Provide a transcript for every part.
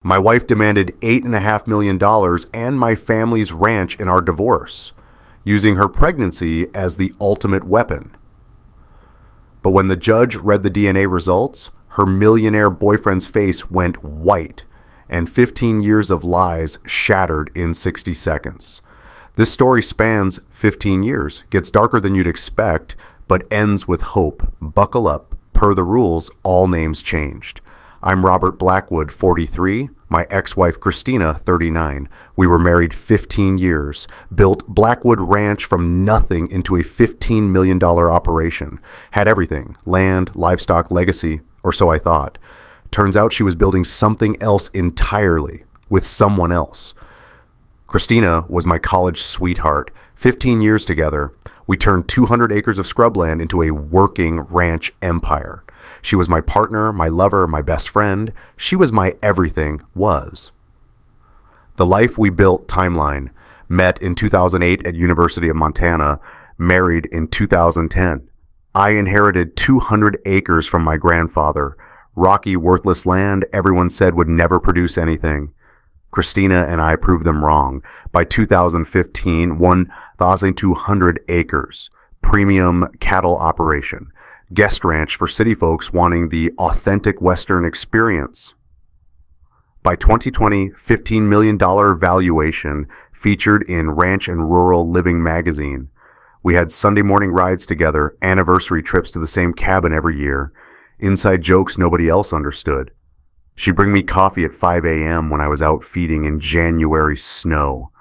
My wife demanded $8.5 million and my family's ranch in our divorce, using her pregnancy as the ultimate weapon. But when the judge read the DNA results, her millionaire boyfriend's face went white, and 15 years of lies shattered in 60 seconds. This story spans 15 years, gets darker than you'd expect, but ends with hope. Buckle up. Per the rules, all names changed. I'm Robert Blackwood, 43. My ex-wife Christina, 39. We were married 15 years, built Blackwood Ranch from nothing into a $15 million operation. Had everything, land, livestock, legacy, or so I thought. Turns out she was building something else entirely, with someone else. Christina was my college sweetheart. 15 years together, we turned 200 acres of scrubland into a working ranch empire. She was my partner, my lover, my best friend. She was my everything was. The life we built timeline. Met in 2008 at University of Montana. Married in 2010. I inherited 200 acres from my grandfather. Rocky, worthless land everyone said would never produce anything. Christina and I proved them wrong. By 2015, 1,200 acres. Premium cattle operation. Guest ranch for city folks wanting the authentic Western experience. By 2020, $15 million valuation, featured in Ranch and Rural Living magazine. We had Sunday morning rides together, anniversary trips to the same cabin every year, inside jokes nobody else understood. She'd bring me coffee at 5 a.m. when I was out feeding in January snow.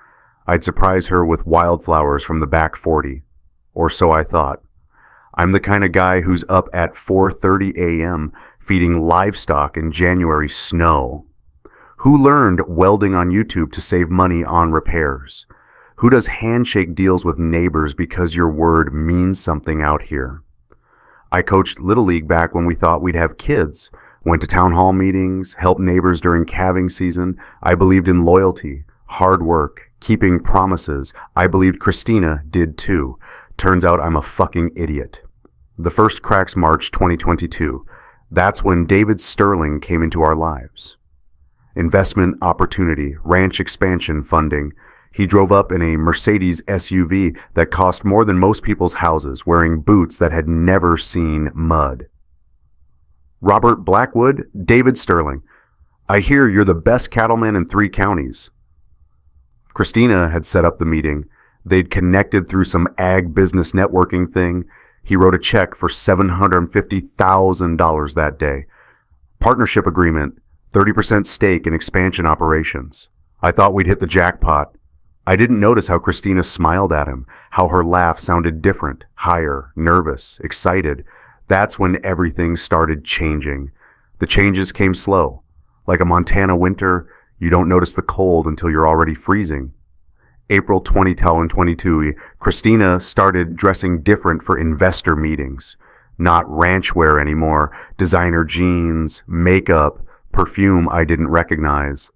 I'd surprise her with wildflowers from the back 40. Or so I thought. I'm the kind of guy who's up at 4:30 a.m. feeding livestock in January snow. Who learned welding on YouTube to save money on repairs? Who does handshake deals with neighbors because your word means something out here? I coached Little League back when we thought we'd have kids. Went to town hall meetings, helped neighbors during calving season. I believed in loyalty, hard work, keeping promises. I believed Christina did too. Turns out I'm a fucking idiot. The first cracks March 2022. That's when David Sterling came into our lives. Investment opportunity, ranch expansion funding. He drove up in a Mercedes SUV that cost more than most people's houses, wearing boots that had never seen mud. Robert Blackwood, David Sterling. I hear you're the best cattleman in 3 counties. Christina had set up the meeting. They'd connected through some ag business networking thing. He wrote a check for $750,000 that day. Partnership agreement, 30% stake in expansion operations. I thought we'd hit the jackpot. I didn't notice how Christina smiled at him, how her laugh sounded different, higher, nervous, excited. That's when everything started changing. The changes came slow. Like a Montana winter, you don't notice the cold until you're already freezing. April 2022, Christina started dressing different for investor meetings. Not ranch wear anymore, designer jeans, makeup, perfume I didn't recognize.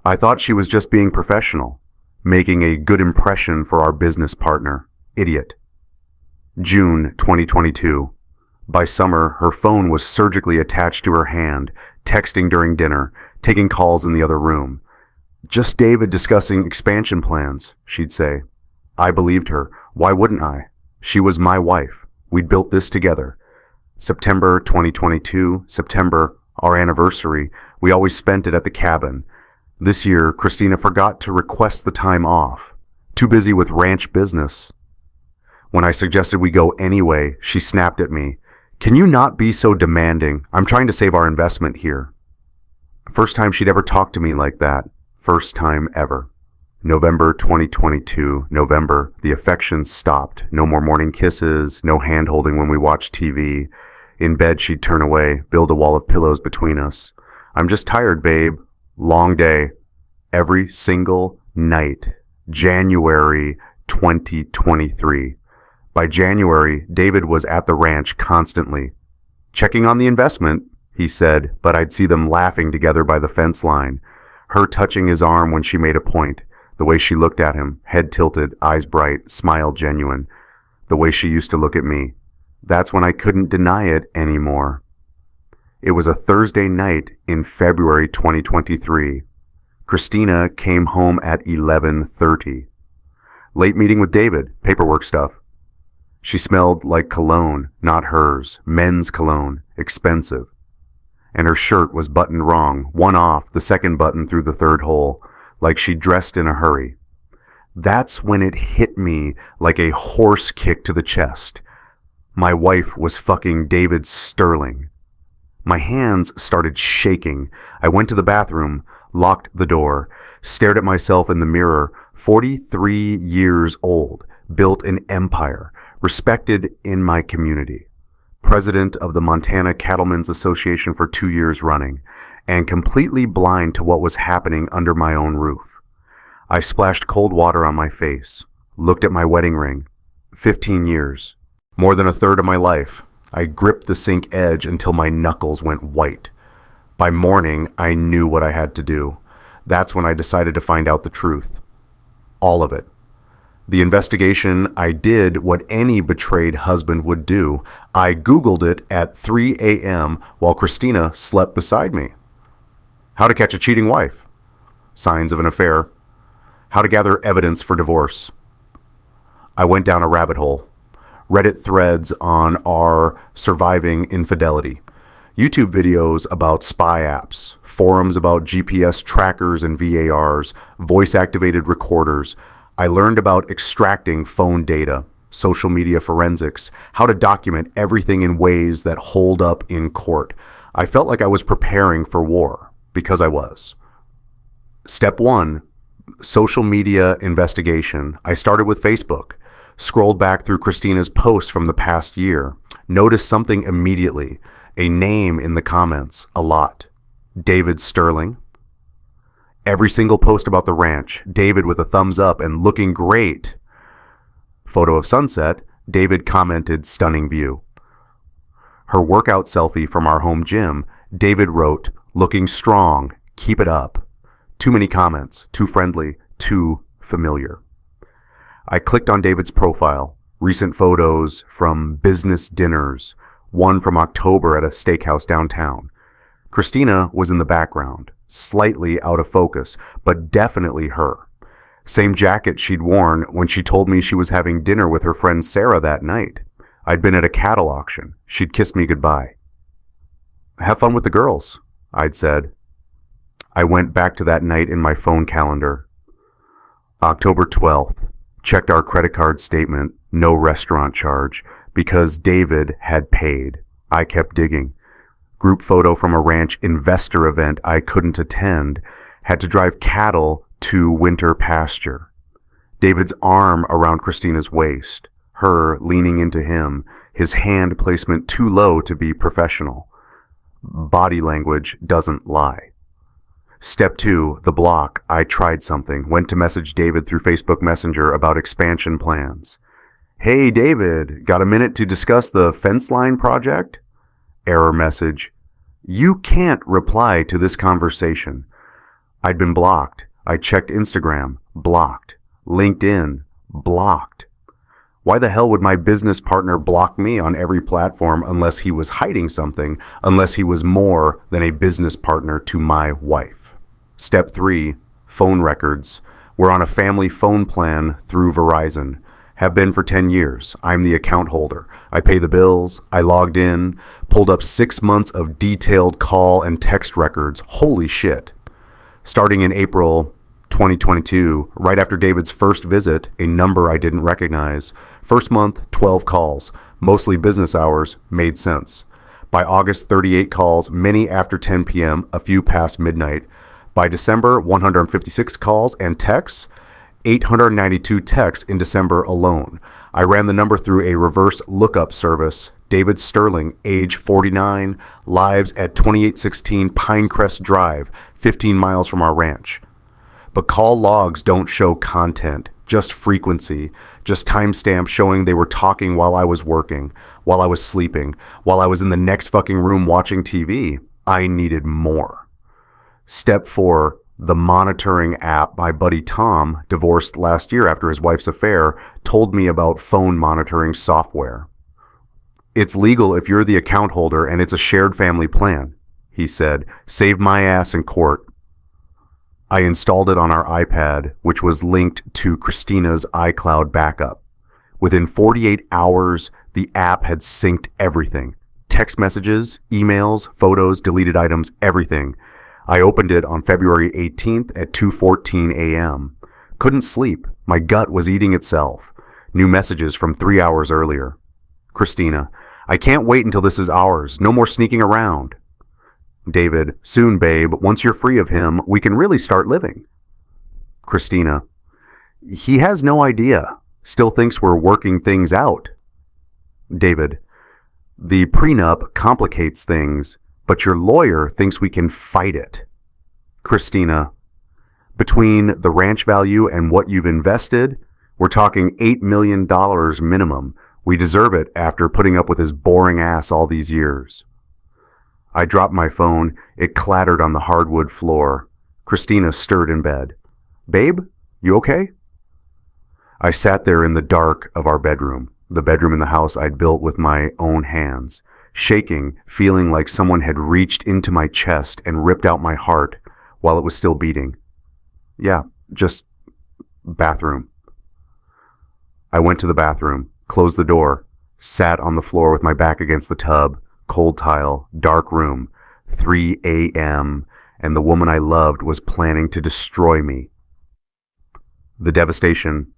I thought she was just being professional, making a good impression for our business partner. Idiot. June 2022. By summer, her phone was surgically attached to her hand, texting during dinner, taking calls in the other room. Just David discussing expansion plans, she'd say. I believed her. Why wouldn't I? She was my wife. We'd built this together. September 2022, September, our anniversary. We always spent it at the cabin. This year, Christina forgot to request the time off. Too busy with ranch business. When I suggested we go anyway, she snapped at me. Can you not be so demanding? I'm trying to save our investment here. First time she'd ever talked to me like that. First time ever. November 2022, November, the affection stopped. No more morning kisses, no hand-holding when we watched TV. In bed, she'd turn away, build a wall of pillows between us. I'm just tired, babe. Long day. Every single night. January 2023. By January, David was at the ranch constantly. Checking on the investment, he said, but I'd see them laughing together by the fence line. Her touching his arm when she made a point. The way she looked at him, head tilted, eyes bright, smile genuine. The way she used to look at me. That's when I couldn't deny it anymore. It was a Thursday night in February 2023. Christina came home at 11:30. Late meeting with David, paperwork stuff. She smelled like cologne, not hers, men's cologne, expensive. And her shirt was buttoned wrong, one off, the second button through the third hole, like she dressed in a hurry. That's when it hit me like a horse kick to the chest. My wife was fucking David Sterling. My hands started shaking. I went to the bathroom, locked the door, stared at myself in the mirror. 43 years old, built an empire, respected in my community, president of the Montana Cattlemen's Association for 2 years running, and completely blind to what was happening under my own roof. I splashed cold water on my face, looked at my wedding ring. 15 years, more than a third of my life. I gripped the sink edge until my knuckles went white. By morning, I knew what I had to do. That's when I decided to find out the truth. All of it. The investigation, I did what any betrayed husband would do. I Googled it at 3 a.m. while Christina slept beside me. How to catch a cheating wife. Signs of an affair. How to gather evidence for divorce. I went down a rabbit hole. Reddit threads on our surviving infidelity. YouTube videos about spy apps. Forums about GPS trackers and VARs. Voice-activated recorders. I learned about extracting phone data, social media forensics, how to document everything in ways that hold up in court. I felt like I was preparing for war, because I was. Step 1, social media investigation. I started with Facebook, scrolled back through Christina's posts from the past year, noticed something immediately, a name in the comments, a lot. David Sterling. Every single post about the ranch, David with a thumbs up and looking great. Photo of sunset, David commented, stunning view. Her workout selfie from our home gym, David wrote, looking strong, keep it up. Too many comments, too friendly, too familiar. I clicked on David's profile, recent photos from business dinners, one from October at a steakhouse downtown. Christina was in the background. Slightly out of focus, but definitely her. Same jacket she'd worn when she told me she was having dinner with her friend Sarah that night. I'd been at a cattle auction. She'd kissed me goodbye. Have fun with the girls, I'd said. I went back to that night in my phone calendar. October 12th. Checked our credit card statement, no restaurant charge, because David had paid. I kept digging. Group photo from a ranch investor event I couldn't attend, had to drive cattle to winter pasture. David's arm around Christina's waist, her leaning into him, his hand placement too low to be professional. Body language doesn't lie. Step 2, the block. I tried something, went to message David through Facebook Messenger about expansion plans. Hey David, got a minute to discuss the fence line project? Error message. You can't reply to this conversation. I'd been blocked. I checked Instagram. Blocked. LinkedIn. Blocked. Why the hell would my business partner block me on every platform unless he was hiding something, unless he was more than a business partner to my wife? Step 3, phone records. We're on a family phone plan through Verizon. Have been for 10 years. I'm the account holder. I pay the bills. I logged in, pulled up 6 months of detailed call and text records. Holy shit. Starting in April 2022, right after David's first visit, a number I didn't recognize. First month, 12 calls, mostly business hours, made sense. By August, 38 calls, many after 10 p.m., a few past midnight. By December, 156 calls and texts, 892 texts in December alone. I ran the number through a reverse lookup service. David Sterling, age 49, lives at 2816 Pinecrest Drive, 15 miles from our ranch. But call logs don't show content, just frequency, just timestamps showing they were talking while I was working, while I was sleeping, while I was in the next fucking room watching TV. I needed more. Step 4, the monitoring app my buddy Tom, divorced last year after his wife's affair, told me about phone monitoring software. It's legal if you're the account holder and it's a shared family plan, he said. Save my ass in court. I installed it on our iPad, which was linked to Christina's iCloud backup. Within 48 hours, the app had synced everything. Text messages, emails, photos, deleted items, everything. I opened it on February 18th at 2:14 a.m. Couldn't sleep. My gut was eating itself. New messages from 3 hours earlier. Christina, I can't wait until this is ours. No more sneaking around. David, soon, babe. Once you're free of him, we can really start living. Christina, he has no idea. Still thinks we're working things out. David, the prenup complicates things, but your lawyer thinks we can fight it. Christina, between the ranch value and what you've invested, we're talking $8 million minimum. We deserve it after putting up with his boring ass all these years. I dropped my phone. It clattered on the hardwood floor. Christina stirred in bed. Babe, you okay? I sat there in the dark of our bedroom, the bedroom in the house I'd built with my own hands, shaking, feeling like someone had reached into my chest and ripped out my heart while it was still beating. Yeah, just bathroom. I went to the bathroom, closed the door, sat on the floor with my back against the tub, cold tile, dark room, 3 a.m., and the woman I loved was planning to destroy me. The devastation.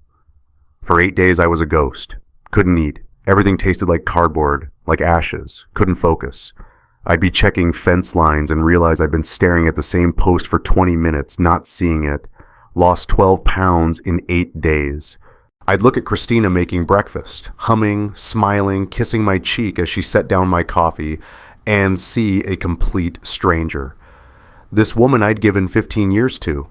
For 8 days I was a ghost. Couldn't eat. Everything tasted like cardboard, like ashes. Couldn't focus. I'd be checking fence lines and realize I'd been staring at the same post for 20 minutes, not seeing it. Lost 12 pounds in 8 days. I'd look at Christina making breakfast, humming, smiling, kissing my cheek as she set down my coffee, and see a complete stranger. This woman I'd given 15 years to,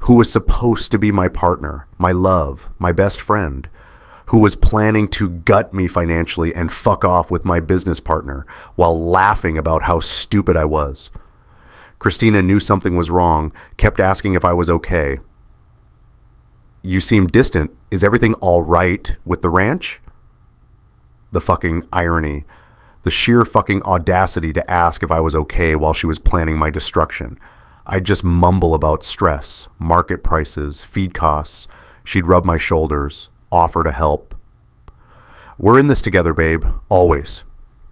who was supposed to be my partner, my love, my best friend, who was planning to gut me financially and fuck off with my business partner while laughing about how stupid I was. Christina knew something was wrong, kept asking if I was okay. You seem distant. Is everything all right with the ranch? The fucking irony. The sheer fucking audacity to ask if I was okay while she was planning my destruction. I'd just mumble about stress, market prices, feed costs. She'd rub my shoulders, offer to help. We're in this together, babe. Always.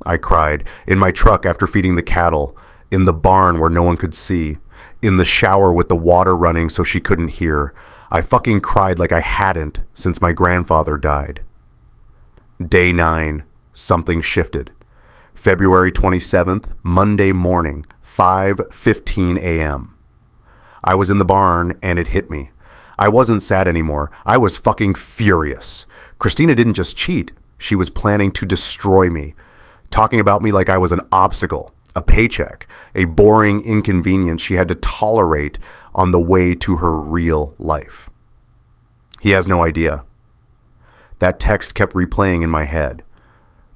I cried. In my truck after feeding the cattle. In the barn where no one could see. In the shower with the water running so she couldn't hear. I fucking cried like I hadn't since my grandfather died. Day 9. Something shifted. February 27th, Monday morning, 5:15 a.m. I was in the barn and it hit me. I wasn't sad anymore. I was fucking furious. Christina didn't just cheat. She was planning to destroy me. Talking about me like I was an obstacle, a paycheck, a boring inconvenience she had to tolerate on the way to her real life. He has no idea. That text kept replaying in my head.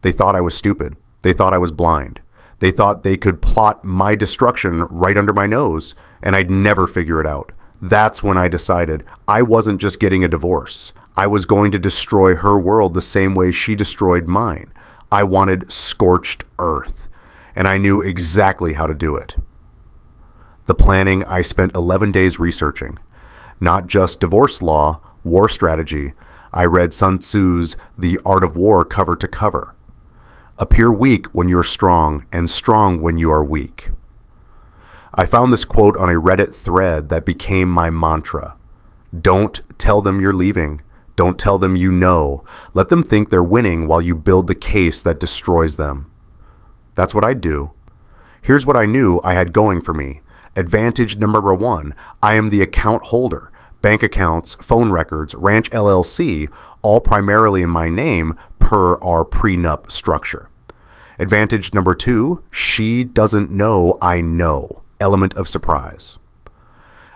They thought I was stupid. They thought I was blind. They thought they could plot my destruction right under my nose, and I'd never figure it out. That's when I decided I wasn't just getting a divorce. I was going to destroy her world the same way she destroyed mine. I wanted scorched earth, and I knew exactly how to do it. The planning I spent 11 days researching. Not just divorce law, war strategy. I read Sun Tzu's The Art of War cover to cover. Appear weak when you're strong, and strong when you are weak. I found this quote on a Reddit thread that became my mantra. Don't tell them you're leaving. Don't tell them you know. Let them think they're winning while you build the case that destroys them. That's what I'd do. Here's what I knew I had going for me. Advantage number 1, I am the account holder. Bank accounts, phone records, Ranch LLC, all primarily in my name per our prenup structure. Advantage number 2, she doesn't know I know. Element of surprise.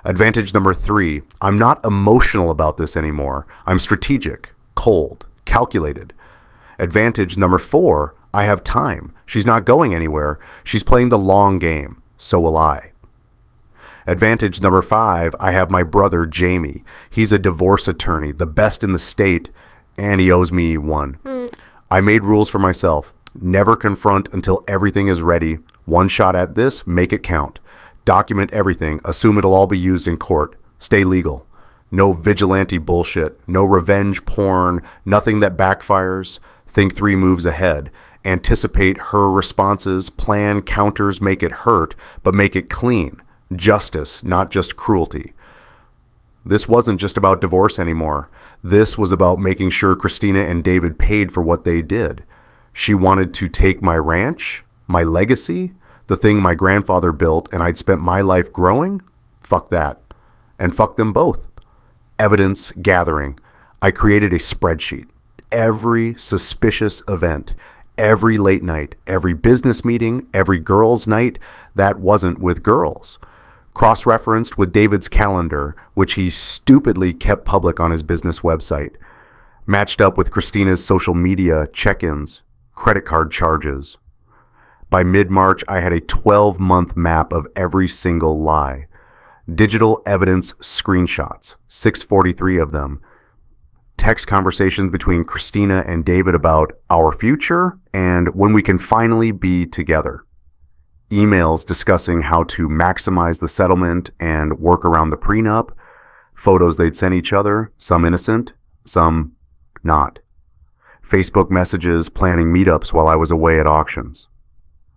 Advantage number 3, I'm not emotional about this anymore. I'm strategic, cold, calculated. Advantage number 4, I have time. She's not going anywhere. She's playing the long game. So will I. Advantage number 5, I have my brother Jamie. He's a divorce attorney, the best in the state, and he owes me one. I made rules for myself. Never confront until everything is ready. One shot at this, make it count. Document everything. Assume it'll all be used in court. Stay legal. No vigilante bullshit. No revenge porn. Nothing that backfires. Think 3 moves ahead. Anticipate her responses. Plan counters. Make it hurt, but make it clean. Justice, not just cruelty. This wasn't just about divorce anymore. This was about making sure Christina and David paid for what they did. She wanted to take my ranch, my legacy, the thing my grandfather built and I'd spent my life growing. Fuck that. And fuck them both. Evidence gathering. I created a spreadsheet. Every suspicious event, every late night, every business meeting, every girls' night that wasn't with girls. Cross-referenced with David's calendar, which he stupidly kept public on his business website. Matched up with Christina's social media check-ins, credit card charges. By mid-March, I had a 12-month map of every single lie. Digital evidence screenshots, 643 of them. Text conversations between Christina and David about our future and when we can finally be together. Emails discussing how to maximize the settlement and work around the prenup. Photos they'd sent each other, some innocent, some not. Facebook messages planning meetups while I was away at auctions.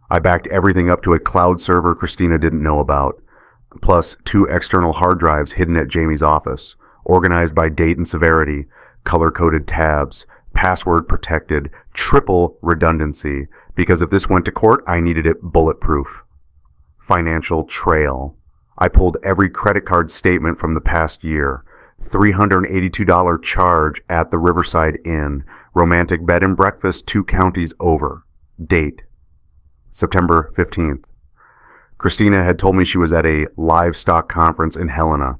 I backed everything up to a cloud server Christina didn't know about, plus 2 external hard drives hidden at Jamie's office, organized by date and severity, color-coded tabs, password protected, triple redundancy, because if this went to court, I needed it bulletproof. Financial trail. I pulled every credit card statement from the past year. $382 charge at the Riverside Inn. Romantic bed and breakfast 2 counties over. Date. September 15th. Christina had told me she was at a livestock conference in Helena.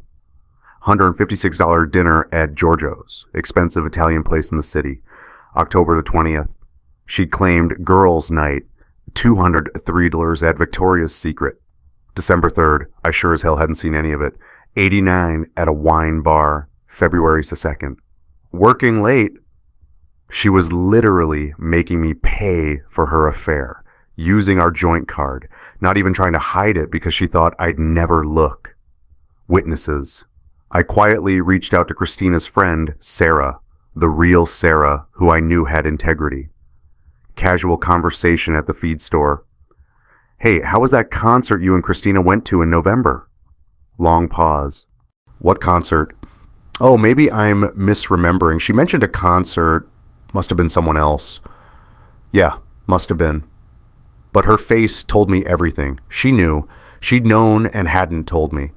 $156 dinner at Giorgio's, expensive Italian place in the city. October the 20th. She claimed girls' night, $203 at Victoria's Secret. December 3rd. I sure as hell hadn't seen any of it. $89 at a wine bar. February 2nd. Working late. She was literally making me pay for her affair, using our joint card, not even trying to hide it because she thought I'd never look. Witnesses. I quietly reached out to Christina's friend, Sarah, the real Sarah, who I knew had integrity. Casual conversation at the feed store. Hey, how was that concert you and Christina went to in November? Long pause. What concert? Oh, maybe I'm misremembering. She mentioned a concert. Must have been someone else. Yeah, must have been. But her face told me everything. She knew. She'd known and hadn't told me.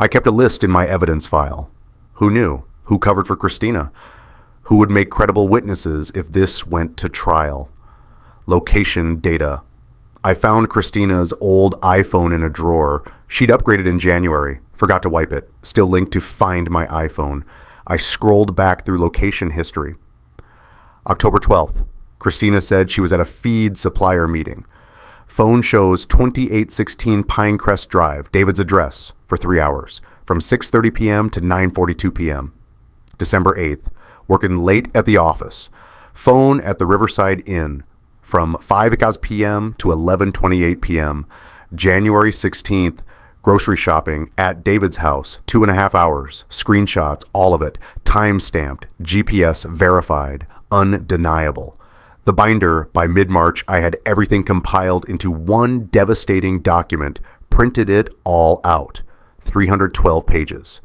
I kept a list in my evidence file. Who knew? Who covered for Christina? Who would make credible witnesses if this went to trial? Location data. I found Christina's old iPhone in a drawer. She'd upgraded in January. Forgot to wipe it. Still linked to Find My iPhone. I scrolled back through location history. October 12th. Christina said she was at a feed supplier meeting. Phone shows 2816 Pinecrest Drive, David's address, for 3 hours, from 6:30 p.m. to 9:42 p.m. December 8th. Working late at the office. Phone at the Riverside Inn, from 5 p.m. to 11:28 p.m. January 16th, grocery shopping at David's house, 2.5 hours, screenshots, all of it, time-stamped, GPS verified, undeniable. The binder, by mid-March, I had everything compiled into one devastating document, printed it all out, 312 pages.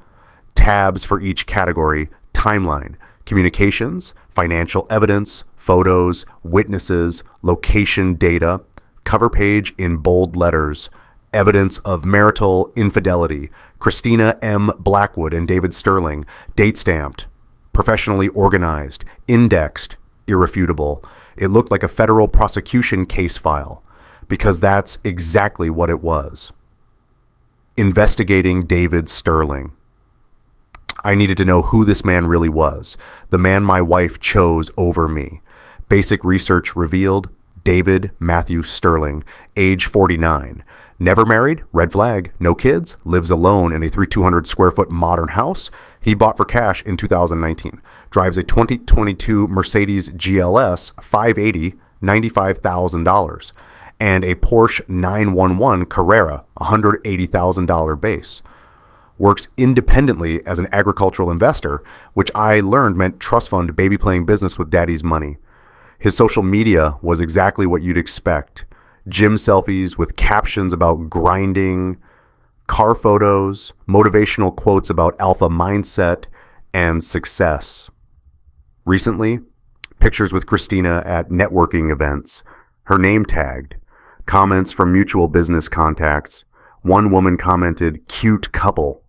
Tabs for each category, timeline, communications, financial evidence, photos, witnesses, location data, cover page in bold letters, evidence of marital infidelity, Christina M. Blackwood and David Sterling, date stamped, professionally organized, indexed, irrefutable. It looked like a federal prosecution case file, because that's exactly what it was. Investigating David Sterling. I needed to know who this man really was, the man my wife chose over me. Basic research revealed David Matthew Sterling, age 49. Never married, red flag, no kids, lives alone in a 3,200 square foot modern house he bought for cash in 2019. Drives a 2022 Mercedes GLS 580, $95,000. and a Porsche 911 Carrera, $180,000 base. Works independently as an agricultural investor, which I learned meant trust fund baby playing business with daddy's money. His social media was exactly what you'd expect. Gym selfies with captions about grinding, car photos, motivational quotes about alpha mindset, and success. Recently, pictures with Christina at networking events, her name tagged, comments from mutual business contacts. One woman commented, "Cute couple."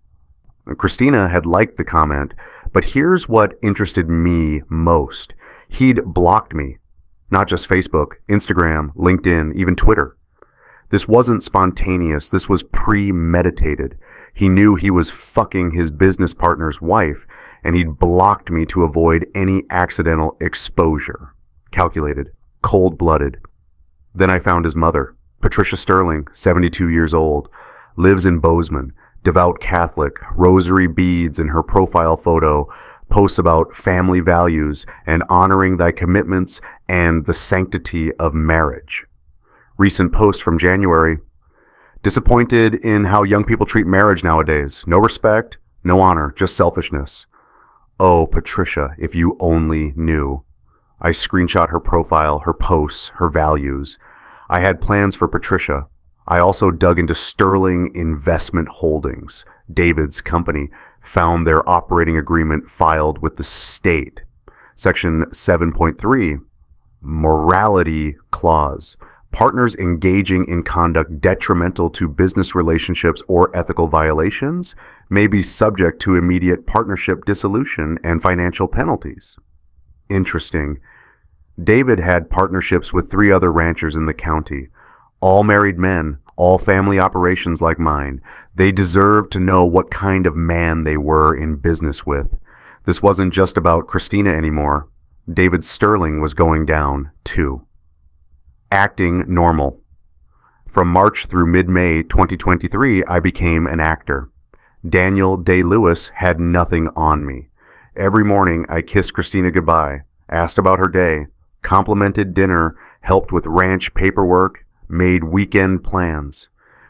Christina had liked the comment, but here's what interested me most. He'd blocked me. Not just Facebook, Instagram, LinkedIn, even Twitter. This wasn't spontaneous. This was premeditated. He knew he was fucking his business partner's wife, and he'd blocked me to avoid any accidental exposure. Calculated. Cold-blooded. Then I found his mother, Patricia Sterling, 72 years old, lives in Bozeman, devout Catholic, rosary beads in her profile photo, posts about family values and honoring thy commitments and the sanctity of marriage. Recent post from January. Disappointed in how young people treat marriage nowadays. No respect, no honor, just selfishness. Oh, Patricia, if you only knew. I screenshot her profile, her posts, her values. I had plans for Patricia. I also dug into Sterling Investment Holdings, David's company, found their operating agreement filed with the state. Section 7.3, Morality Clause. Partners engaging in conduct detrimental to business relationships or ethical violations may be subject to immediate partnership dissolution and financial penalties. Interesting. David had partnerships with 3 other ranchers in the county. All married men, all family operations like mine. They deserved to know what kind of man they were in business with. This wasn't just about Christina anymore. David Sterling was going down, too. Acting normal. From March through mid-May 2023, I became an actor. Daniel Day-Lewis had nothing on me. Every morning, I kissed Christina goodbye, asked about her day, complimented dinner, helped with ranch paperwork, made weekend plans.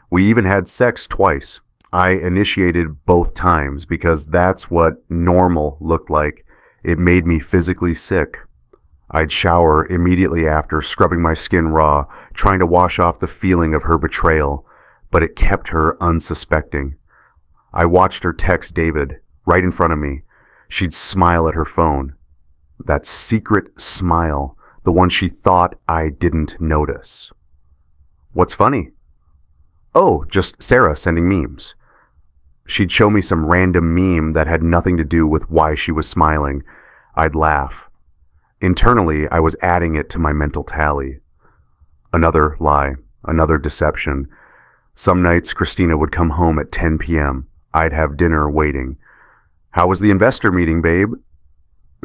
We even had sex twice. I initiated both times because that's what normal looked like. It made me physically sick. I'd shower immediately after, scrubbing my skin raw, trying to wash off the feeling of her betrayal, but it kept her unsuspecting. I watched her text David, right in front of me. She'd smile at her phone. That secret smile, the one she thought I didn't notice. What's funny? Oh, just Sarah sending memes. She'd show me some random meme that had nothing to do with why she was smiling. I'd laugh. Internally, I was adding it to my mental tally. Another lie, another deception. Some nights, Christina would come home at 10 p.m. I'd have dinner waiting. How was the investor meeting, babe?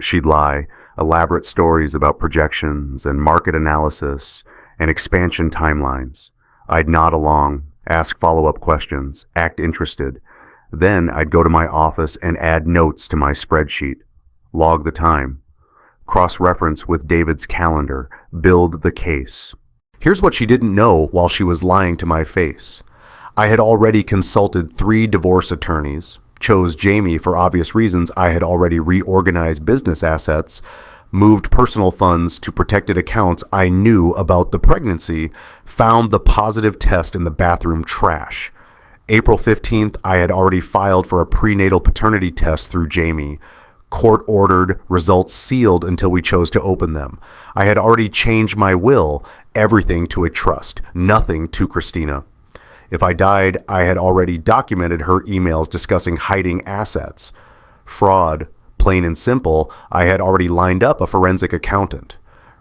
She'd lie, elaborate stories about projections and market analysis and expansion timelines. I'd nod along, ask follow-up questions, act interested. Then I'd go to my office and add notes to my spreadsheet, log the time, cross-reference with David's calendar, build the case. Here's what she didn't know while she was lying to my face. I had already consulted 3 divorce attorneys, chose Jamie for obvious reasons. I had already reorganized business assets, moved personal funds to protected accounts. I knew about the pregnancy, found the positive test in the bathroom trash. April 15th, I had already filed for a prenatal paternity test through Jamie. Court-ordered, results sealed until we chose to open them. I had already changed my will, everything to a trust, nothing to Christina. If I died, I had already documented her emails discussing hiding assets. Fraud, plain and simple, I had already lined up a forensic accountant.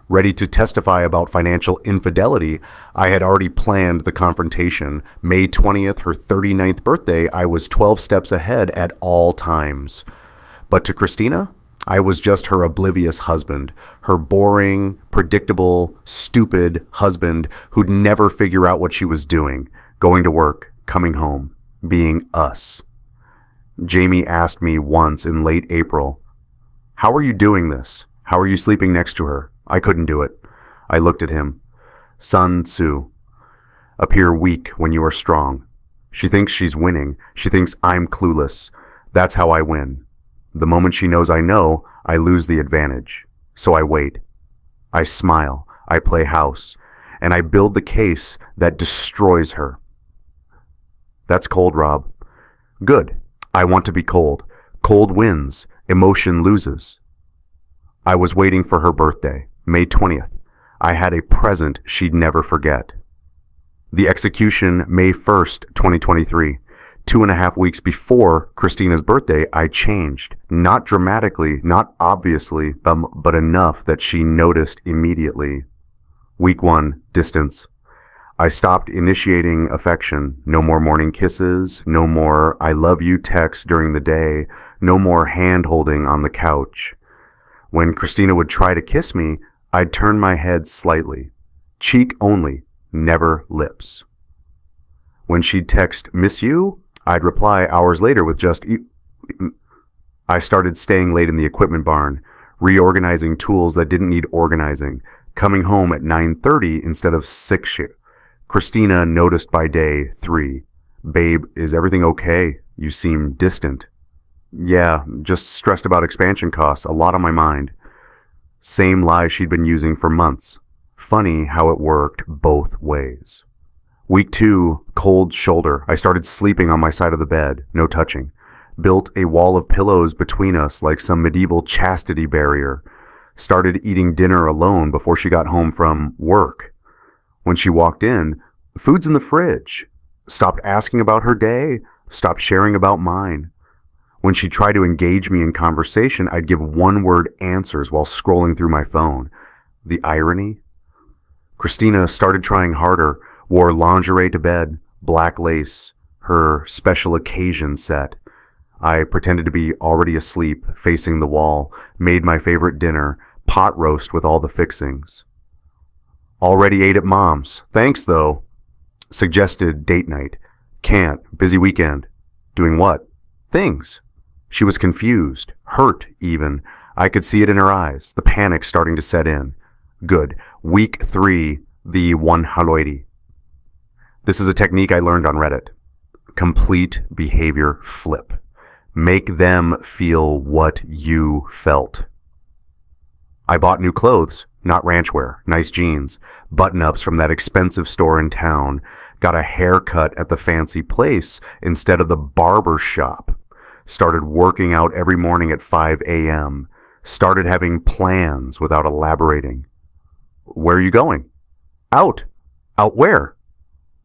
Ready to testify about financial infidelity, I had already planned the confrontation. May 20th, her 39th birthday, I was 12 steps ahead at all times. But to Christina, I was just her oblivious husband, her boring, predictable, stupid husband who'd never figure out what she was doing, going to work, coming home, being us. Jamie asked me once in late April, "How are you doing this? How are you sleeping next to her?" I couldn't do it. I looked at him. Sun Tzu, Appear weak when you are strong. She thinks she's winning. She thinks I'm clueless. That's how I win. The moment she knows I know, I lose the advantage. So I wait. I smile. I play house. And I build the case that destroys her. That's cold, Rob. Good. I want to be cold. Cold wins. Emotion loses. I was waiting for her birthday, May 20th. I had a present she'd never forget. The execution, May 1st, 2023. 2.5 weeks before Christina's birthday, I changed. Not dramatically, not obviously, but enough that she noticed immediately. Week 1, distance. I stopped initiating affection. No more morning kisses. No more I love you texts during the day. No more hand-holding on the couch. When Christina would try to kiss me, I'd turn my head slightly. Cheek only, never lips. When she'd text, miss you, I'd reply hours later with just, I started staying late in the equipment barn, reorganizing tools that didn't need organizing, coming home at 9:30 instead of 6. Christina noticed by day 3. Babe, is everything okay? You seem distant. Yeah, just stressed about expansion costs, a lot on my mind. Same lie she'd been using for months. Funny how it worked both ways. Week 2, cold shoulder. I started sleeping on my side of the bed, no touching. Built a wall of pillows between us like some medieval chastity barrier. Started eating dinner alone before she got home from work. When she walked in, food's in the fridge. Stopped asking about her day, stopped sharing about mine. When she tried to engage me in conversation, I'd give one-word answers while scrolling through my phone. The irony? Christina started trying harder, wore lingerie to bed, black lace, her special occasion set. I pretended to be already asleep, facing the wall, made my favorite dinner, pot roast with all the fixings. Already ate at Mom's. Thanks, though. Suggested date night. Can't. Busy weekend. Doing what? Things. She was confused, hurt even. I could see it in her eyes, the panic starting to set in. Good. Week 3, the one haloidi. This is a technique I learned on Reddit. Complete behavior flip. Make them feel what you felt. I bought new clothes, not ranch wear, nice jeans, button-ups from that expensive store in town, got a haircut at the fancy place instead of the barber shop. Started working out every morning at 5 a.m. Started having plans without elaborating. Where are you going? Out. Out where?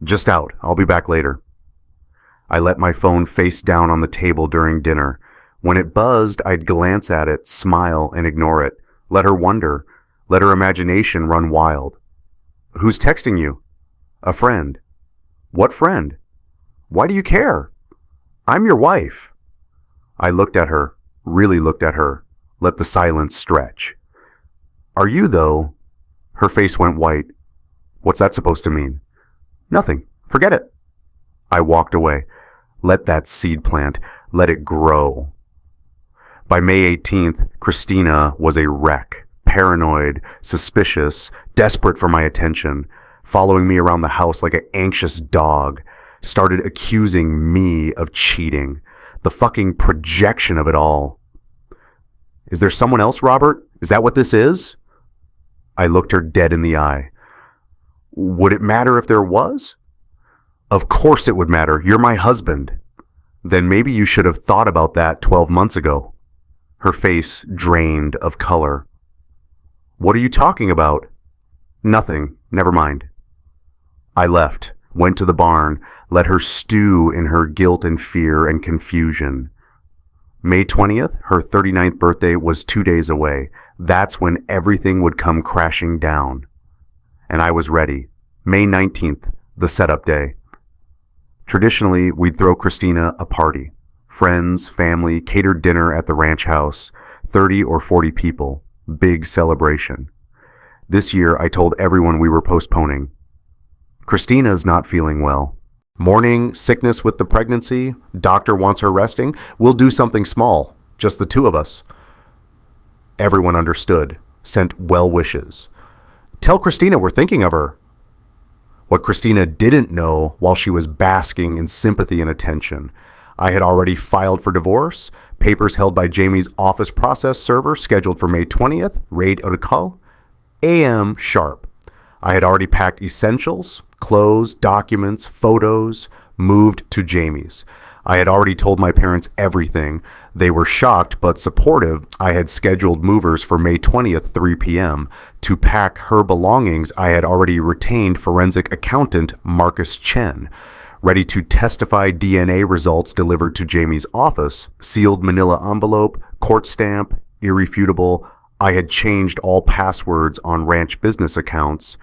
Just out. I'll be back later. I let my phone face down on the table during dinner. When it buzzed, I'd glance at it, smile, and ignore it. Let her wonder. Let her imagination run wild. Who's texting you? A friend. What friend? Why do you care? I'm your wife. I looked at her, really looked at her, let the silence stretch. Are you, though? Her face went white. What's that supposed to mean? Nothing. Forget it. I walked away. Let that seed plant. Let it grow. By May 18th, Christina was a wreck. Paranoid, suspicious, desperate for my attention, following me around the house like an anxious dog, started accusing me of cheating. The fucking projection of it all. Is there someone else, Robert? Is that what this is? I looked her dead in the eye. Would it matter if there was? Of course it would matter. You're my husband. Then maybe you should have thought about that 12 months ago. Her face drained of color. What are you talking about? Nothing. Never mind. I left, went to the barn, let her stew in her guilt and fear and confusion. May 20th, her 39th birthday, was 2 days away. That's when everything would come crashing down. And I was ready. May 19th, the setup day. Traditionally, we'd throw Christina a party. Friends, family, catered dinner at the ranch house, 30 or 40 people. Big celebration. This year, I told everyone we were postponing. Christina's not feeling well. Morning, sickness with the pregnancy, doctor wants her resting. We'll do something small, just the two of us. Everyone understood, sent well wishes. Tell Christina we're thinking of her. What Christina didn't know while she was basking in sympathy and attention, I had already filed for divorce, papers held by Jamie's office process server scheduled for May 20th, raid Otakal, AM sharp. I had already packed essentials, clothes, documents, photos, moved to Jamie's. I had already told my parents everything. They were shocked but supportive. I had scheduled movers for May 20th, 3 p.m. To pack her belongings, I had already retained forensic accountant Marcus Chen, ready to testify DNA results delivered to Jamie's office, sealed manila envelope, court stamp, irrefutable. I had changed all passwords on ranch business accounts.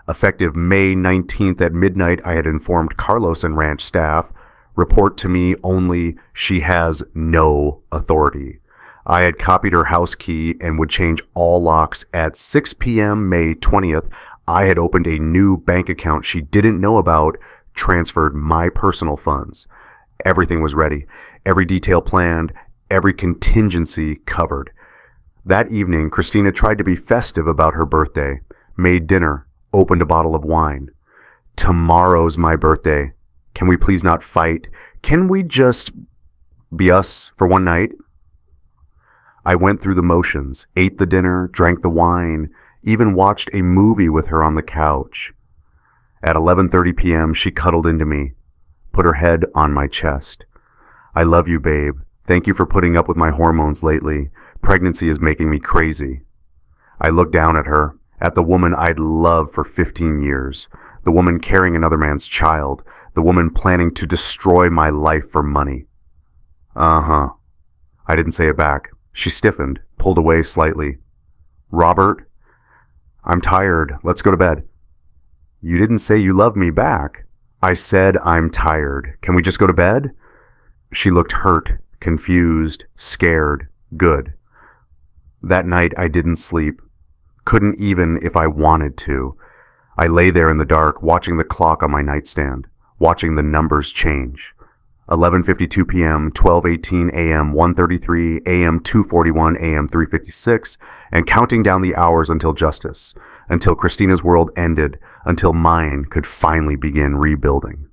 Effective May 19th at midnight, I had informed Carlos and ranch staff, report to me only, she has no authority. I had copied her house key and would change all locks at 6 p.m. May 20th. I had opened a new bank account she didn't know about, transferred my personal funds. Everything was ready. Every detail planned, every contingency covered. That evening, Christina tried to be festive about her birthday, made dinner, opened a bottle of wine. Tomorrow's my birthday. Can we please not fight? Can we just be us for one night? I went through the motions, ate the dinner, drank the wine, even watched a movie with her on the couch. At 11:30 p.m., she cuddled into me, put her head on my chest. I love you, babe. Thank you for putting up with my hormones lately. Pregnancy is making me crazy. I looked down at her, at the woman I'd loved for 15 years, the woman carrying another man's child, the woman planning to destroy my life for money. Uh-huh. I didn't say it back. She stiffened, pulled away slightly. Robert, I'm tired. Let's go to bed. You didn't say you love me back. I said I'm tired. Can we just go to bed? She looked hurt, confused, scared. Good. That night I didn't sleep. Couldn't even if I wanted to. I lay there in the dark, watching the clock on my nightstand, watching the numbers change. 11:52 p.m., 12:18 a.m., 1:33 a.m., 2:41 a.m., 3:56, and counting down the hours until justice, until Christina's world ended, until mine could finally begin rebuilding.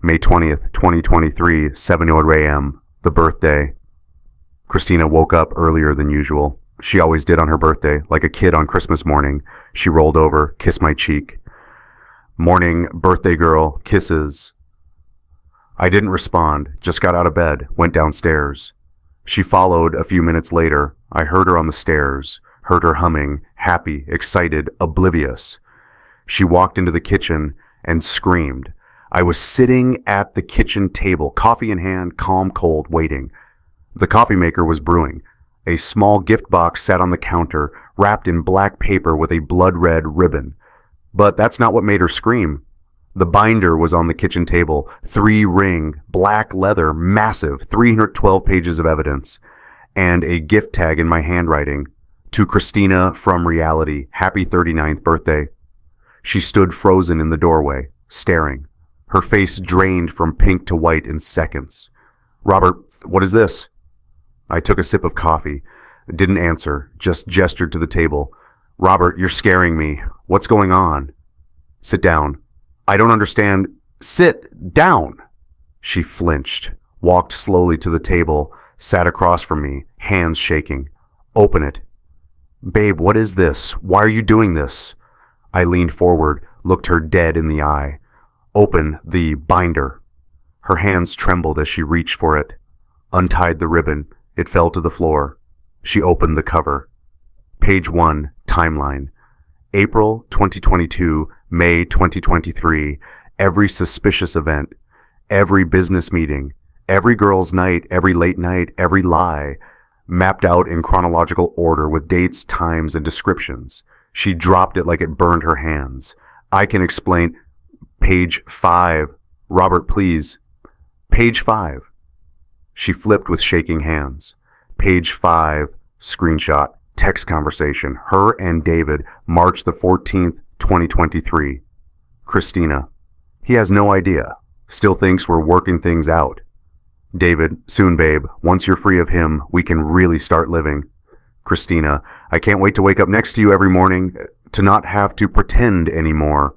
May 20th, 2023, 7:00 a.m., the birthday. Christina woke up earlier than usual. She always did on her birthday, like a kid on Christmas morning. She rolled over, kissed my cheek. Morning, birthday girl, kisses. I didn't respond, just got out of bed, went downstairs. She followed a few minutes later. I heard her on the stairs, heard her humming, happy, excited, oblivious. She walked into the kitchen and screamed. I was sitting at the kitchen table, coffee in hand, calm, cold, waiting. The coffee maker was brewing. A small gift box sat on the counter, wrapped in black paper with a blood-red ribbon. But that's not what made her scream. The binder was on the kitchen table, 3-ring, black leather, massive, 312 pages of evidence, and a gift tag in my handwriting. To Christina from reality, happy 39th birthday. She stood frozen in the doorway, staring. Her face drained from pink to white in seconds. Robert, what is this? I took a sip of coffee, didn't answer, just gestured to the table. Robert, you're scaring me. What's going on? Sit down. I don't understand. Sit down. She flinched, walked slowly to the table, sat across from me, hands shaking. Open it. Babe, what is this? Why are you doing this? I leaned forward, looked her dead in the eye. Open the binder. Her hands trembled as she reached for it, untied the ribbon. It fell to the floor. She opened the cover. Page 1, timeline. April 2022, May 2023, every suspicious event, every business meeting, every girl's night, every late night, every lie, mapped out in chronological order with dates, times, and descriptions. She dropped it like it burned her hands. I can explain. Page 5. Robert, please. Page 5. She flipped with shaking hands. Page 5, screenshot, text conversation, her and David, March the 14th, 2023. Christina, he has no idea. Still thinks we're working things out. David, soon babe, once you're free of him, we can really start living. Christina, I can't wait to wake up next to you every morning, to not have to pretend anymore.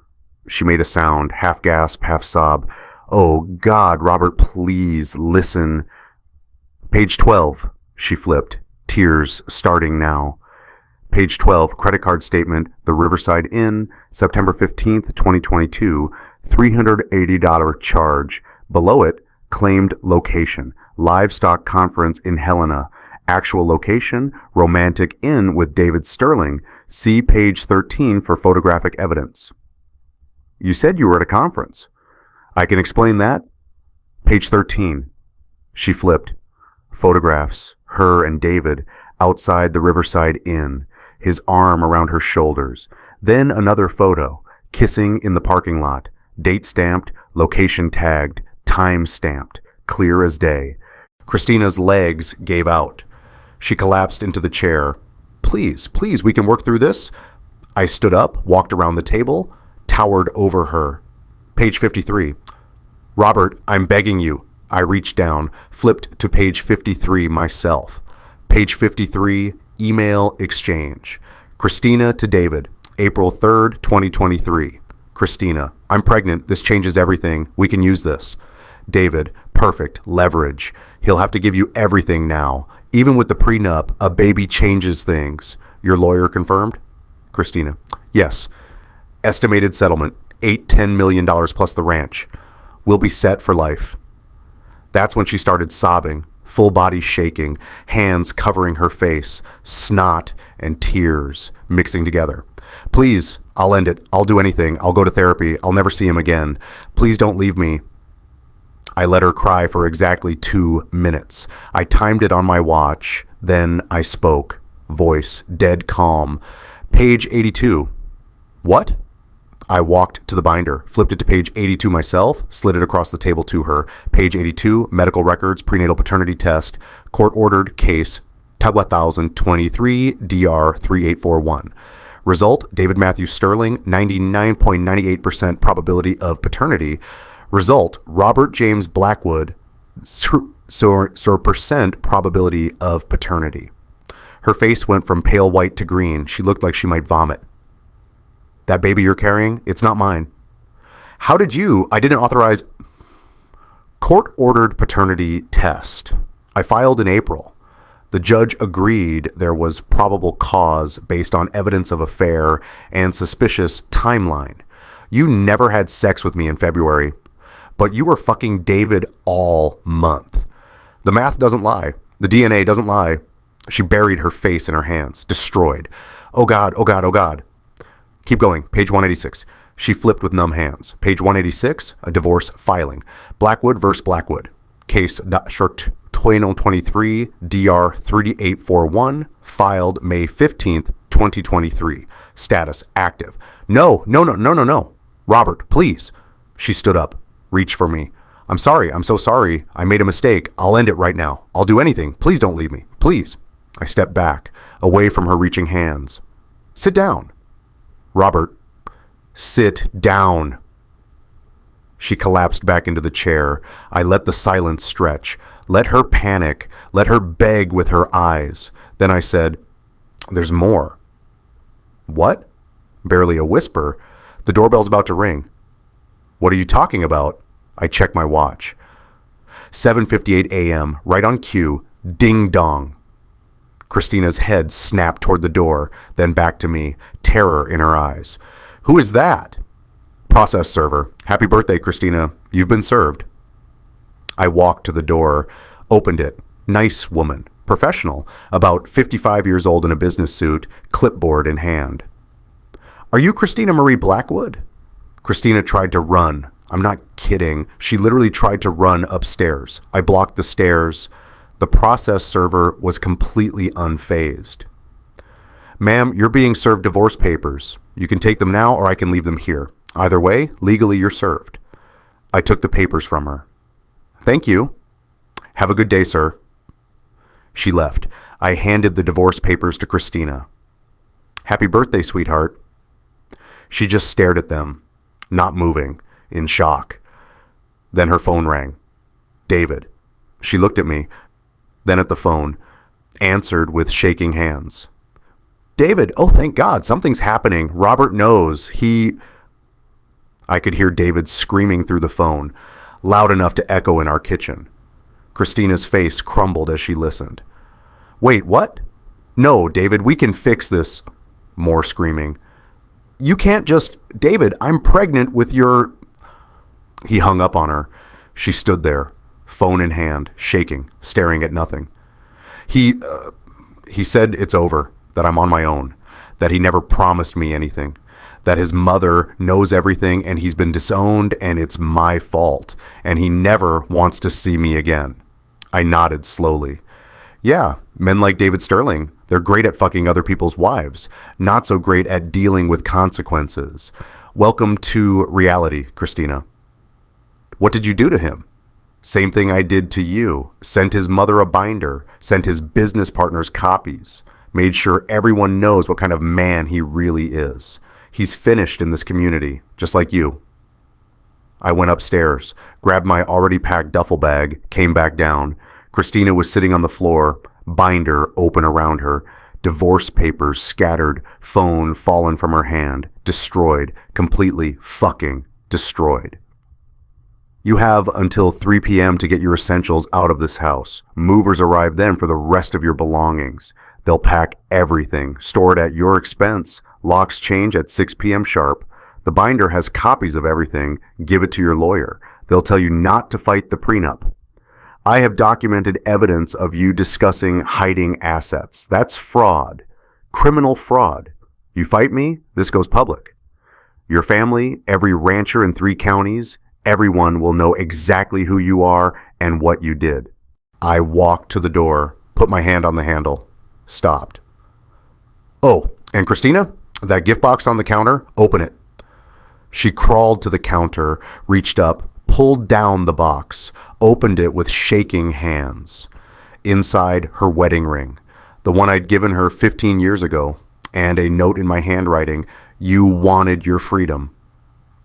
She made a sound, half gasp, half sob. Oh, God, Robert, please listen. Page 12, she flipped, tears starting now. Page 12, credit card statement, the Riverside Inn, September 15th, 2022, $380 charge. Below it, claimed location, livestock conference in Helena. Actual location, romantic inn with David Sterling. See page 13 for photographic evidence. You said you were at a conference. I can explain that. Page 13. She flipped. Photographs, her and David, outside the Riverside Inn, his arm around her shoulders. Then another photo, kissing in the parking lot, date stamped, location tagged, time stamped, clear as day. Christina's legs gave out. She collapsed into the chair. Please, please, we can work through this. I stood up, walked around the table, towered over her. Page 53. Robert, I'm begging you. I reached down, flipped to page 53 myself. Page 53, email exchange. Christina to David, April 3rd, 2023. Christina, I'm pregnant. This changes everything. We can use this. David, perfect. Leverage. He'll have to give you everything now. Even with the prenup, a baby changes things. Your lawyer confirmed? Christina, yes. Estimated settlement, $10 million plus the ranch. We'll be set for life. That's when she started sobbing, full body shaking, hands covering her face, snot and tears mixing together. Please, I'll end it. I'll do anything. I'll go to therapy. I'll never see him again. Please don't leave me. I let her cry for exactly 2 minutes. I timed it on my watch. Then I spoke. Voice dead calm. Page 82. What? I walked to the binder, flipped it to page 82 myself, slid it across the table to her. Page 82, medical records, prenatal paternity test, court-ordered case, Tugwa 1023 DR 3841. Result, David Matthew Sterling, 99.98% probability of paternity. Result, Robert James Blackwood, percent probability of paternity. Her face went from pale white to green. She looked like she might vomit. That baby you're carrying, it's not mine. How did you? I didn't authorize. Court-ordered paternity test. I filed in April. The judge agreed there was probable cause based on evidence of affair and suspicious timeline. You never had sex with me in February, but you were fucking David all month. The math doesn't lie. The DNA doesn't lie. She buried her face in her hands, destroyed. Oh God, oh God, oh God. Keep going. Page 186. She flipped with numb hands. Page 186, a divorce filing. Blackwood versus Blackwood. Case short 2023 DR 3841, filed May 15th, 2023. Status active. No. Robert, please. She stood up, reached for me. I'm sorry. I'm so sorry. I made a mistake. I'll end it right now. I'll do anything. Please don't leave me. Please. I stepped back, away from her reaching hands. Sit down. Robert, sit down. She collapsed back into the chair. I let the silence stretch. Let her panic. Let her beg with her eyes. Then I said, there's more. What? Barely a whisper. The doorbell's about to ring. What are you talking about? I checked my watch. 7:58 a.m., right on cue. Ding dong. Christina's head snapped toward the door, then back to me, terror in her eyes. Who is that? Process server. Happy birthday, Christina. You've been served. I walked to the door, opened it. Nice woman. Professional. About 55 years old in a business suit, clipboard in hand. Are you Christina Marie Blackwood? Christina tried to run. I'm not kidding. She literally tried to run upstairs. I blocked the stairs. The process server was completely unfazed. Ma'am, you're being served divorce papers. You can take them now or I can leave them here. Either way, legally you're served. I took the papers from her. Thank you. Have a good day, sir. She left. I handed the divorce papers to Christina. Happy birthday, sweetheart. She just stared at them, not moving, in shock. Then her phone rang. David. She looked at me, then at the phone, answered with shaking hands. David, oh thank God, something's happening. Robert knows. I could hear David screaming through the phone, loud enough to echo in our kitchen. Christina's face crumbled as she listened. Wait, what? No, David, we can fix this. More screaming. You can't just... David, I'm pregnant with your... He hung up on her. She stood there, phone in hand, shaking, staring at nothing. He said it's over, that I'm on my own, that he never promised me anything, that his mother knows everything and he's been disowned and it's my fault, and he never wants to see me again. I nodded slowly. Yeah, men like David Sterling, they're great at fucking other people's wives, not so great at dealing with consequences. Welcome to reality, Christina. What did you do to him? Same thing I did to you. Sent his mother a binder, sent his business partners copies, made sure everyone knows what kind of man he really is. He's finished in this community, just like you. I went upstairs, grabbed my already packed duffel bag, came back down. Christina was sitting on the floor, binder open around her, divorce papers scattered, phone fallen from her hand, destroyed, completely fucking destroyed. You have until 3 p.m. to get your essentials out of this house. Movers arrive then for the rest of your belongings. They'll pack everything, store it at your expense. Locks change at 6 p.m. sharp. The binder has copies of everything. Give it to your lawyer. They'll tell you not to fight the prenup. I have documented evidence of you discussing hiding assets. That's fraud. Criminal fraud. You fight me, this goes public. Your family, every rancher in 3 counties, everyone will know exactly who you are and what you did. I walked to the door, put my hand on the handle, stopped. Oh, and Christina, that gift box on the counter, open it. She crawled to the counter, reached up, pulled down the box, opened it with shaking hands. Inside, her wedding ring, the one I'd given her 15 years ago, and a note in my handwriting, you wanted your freedom.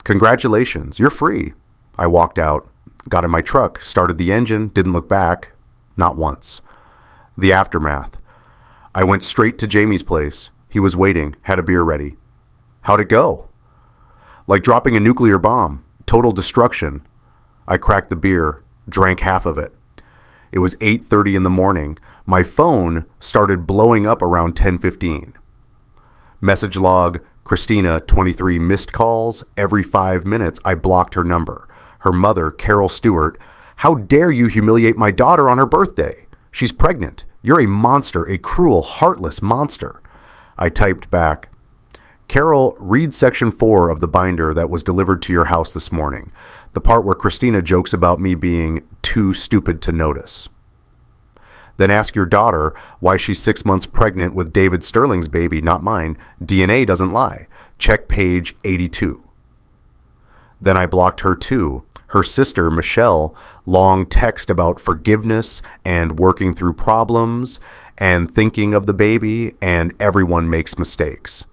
Congratulations, you're free. I walked out, got in my truck, started the engine, didn't look back, not once. The aftermath. I went straight to Jamie's place. He was waiting, had a beer ready. How'd it go? Like dropping a nuclear bomb, total destruction. I cracked the beer, drank half of it. It was 8:30 in the morning. My phone started blowing up around 10:15. Message log, Christina, 23 missed calls. Every 5 minutes, I blocked her number. Her mother, Carol Stewart, how dare you humiliate my daughter on her birthday? She's pregnant. You're a monster, a cruel, heartless monster. I typed back, Carol, read section 4 of the binder that was delivered to your house this morning. The part where Christina jokes about me being too stupid to notice. Then ask your daughter why she's 6 months pregnant with David Sterling's baby, not mine. DNA doesn't lie. Check page 82. Then I blocked her too. Her sister, Michelle, long text about forgiveness and working through problems and thinking of the baby, and everyone makes mistakes.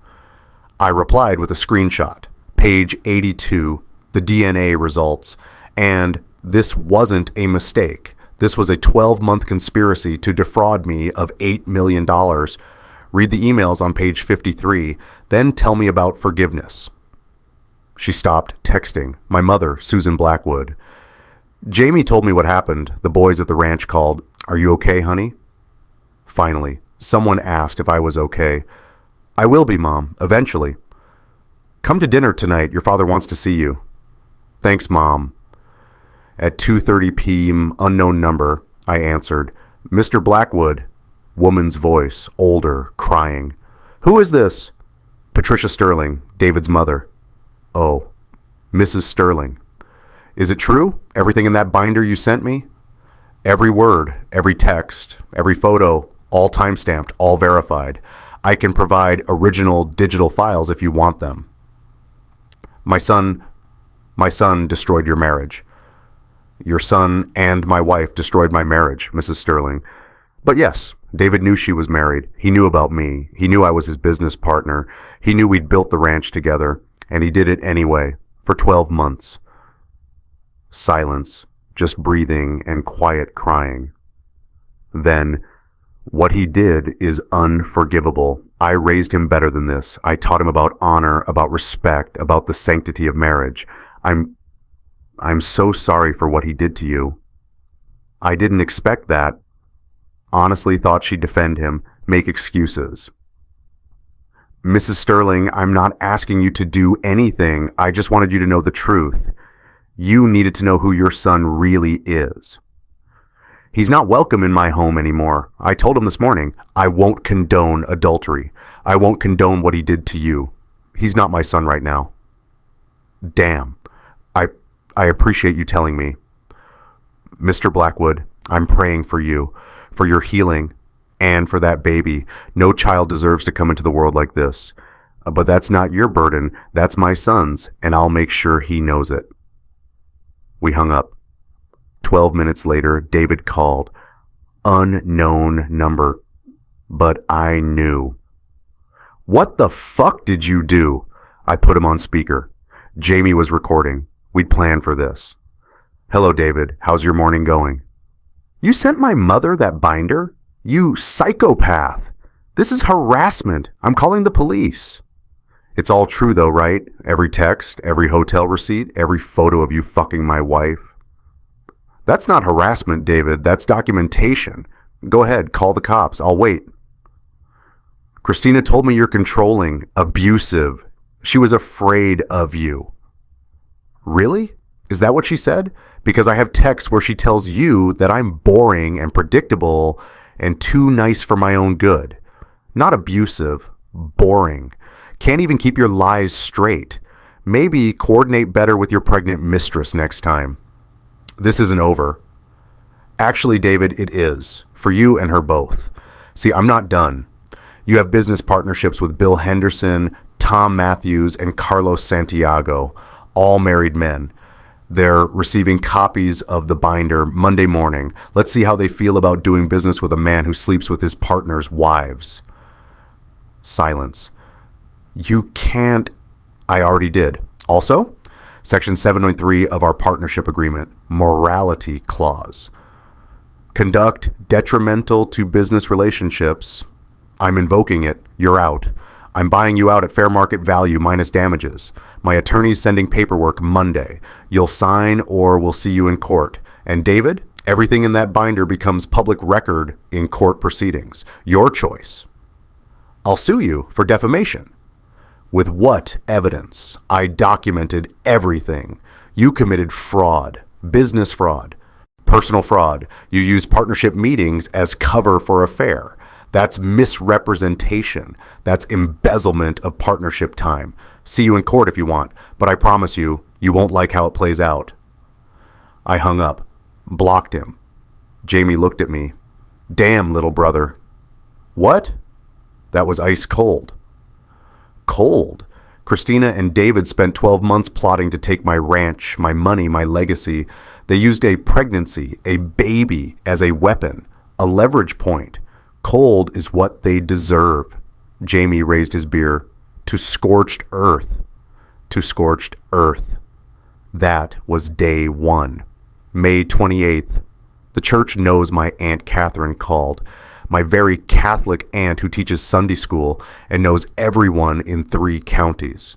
I replied with a screenshot, page 82, the DNA results, and this wasn't a mistake. This was a 12-month conspiracy to defraud me of $8 million. Read the emails on page 53, then tell me about forgiveness. She stopped texting. My mother, Susan Blackwood. Jamie told me what happened. The boys at the ranch called. Are you okay, honey? Finally, someone asked if I was okay. I will be, Mom, eventually. Come to dinner tonight. Your father wants to see you. Thanks, Mom. At 2:30 p.m., unknown number, I answered. Mr. Blackwood. Woman's voice, older, crying. Who is this? Patricia Sterling, David's mother. Oh, Mrs. Sterling. Is it true? Everything in that binder you sent me? Every word, every text, every photo, all timestamped, all verified. I can provide original digital files if you want them. My son destroyed your marriage. Your son and my wife destroyed my marriage, Mrs. Sterling. But yes, David knew she was married. He knew about me. He knew I was his business partner. He knew we'd built the ranch together, and he did it anyway, for 12 months. Silence, just breathing and quiet crying. Then, what he did is unforgivable. I raised him better than this. I taught him about honor, about respect, about the sanctity of marriage. I'm I'm so sorry for what he did to you. I didn't expect that. Honestly thought she'd defend him, make excuses. Mrs. Sterling, I'm not asking you to do anything. I just wanted you to know the truth. You needed to know who your son really is. He's not welcome in my home anymore. I told him this morning, I won't condone adultery. I won't condone what he did to you. He's not my son right now. Damn. I appreciate you telling me. Mr. Blackwood, I'm praying for you, for your healing, and for that baby. No child deserves to come into the world like this. But that's not your burden. That's my son's, and I'll make sure he knows it. We hung up. 12 minutes later, David called. Unknown number. But I knew. What the fuck did you do? I put him on speaker. Jamie was recording. We'd planned for this. Hello, David. How's your morning going? You sent my mother that binder? You psychopath. This is harassment. I'm calling the police. It's all true though, right? Every text, every hotel receipt, every photo of you fucking my wife. That's not harassment, David. That's documentation. Go ahead, call the cops. I'll wait. Christina told me you're controlling, abusive. She was afraid of you. Really? Is that what she said? Because I have texts where she tells you that I'm boring and predictable and too nice for my own good. Not abusive, boring. Can't even keep your lies straight. Maybe coordinate better with your pregnant mistress next time. This isn't over. Actually, David, it is. For you and her both. See, I'm not done. You have business partnerships with Bill Henderson, Tom Matthews, and Carlos Santiago, all married men. They're receiving copies of the binder Monday morning. Let's see how they feel about doing business with a man who sleeps with his partner's wives. Silence. You can't. I already did. Also, Section 703 of our partnership agreement, morality clause. Conduct detrimental to business relationships. I'm invoking it. You're out. I'm buying you out at fair market value minus damages. My attorney's sending paperwork Monday. You'll sign or we'll see you in court. And David, everything in that binder becomes public record in court proceedings. Your choice. I'll sue you for defamation. With what evidence? I documented everything. You committed fraud, business fraud, personal fraud. You used partnership meetings as cover for affair. That's misrepresentation. That's embezzlement of partnership time. See you in court if you want, but I promise you, you won't like how it plays out. I hung up, blocked him. Jamie looked at me. Damn, little brother. What? That was ice cold. Cold? Christina and David spent 12 months plotting to take my ranch, my money, my legacy. They used a pregnancy, a baby, as a weapon, a leverage point. Cold is what they deserve. Jamie raised his beer. To scorched earth. To scorched earth. That was day one. May 28th. The church knows my Aunt Catherine called. My very Catholic aunt who teaches Sunday school and knows everyone in 3 counties.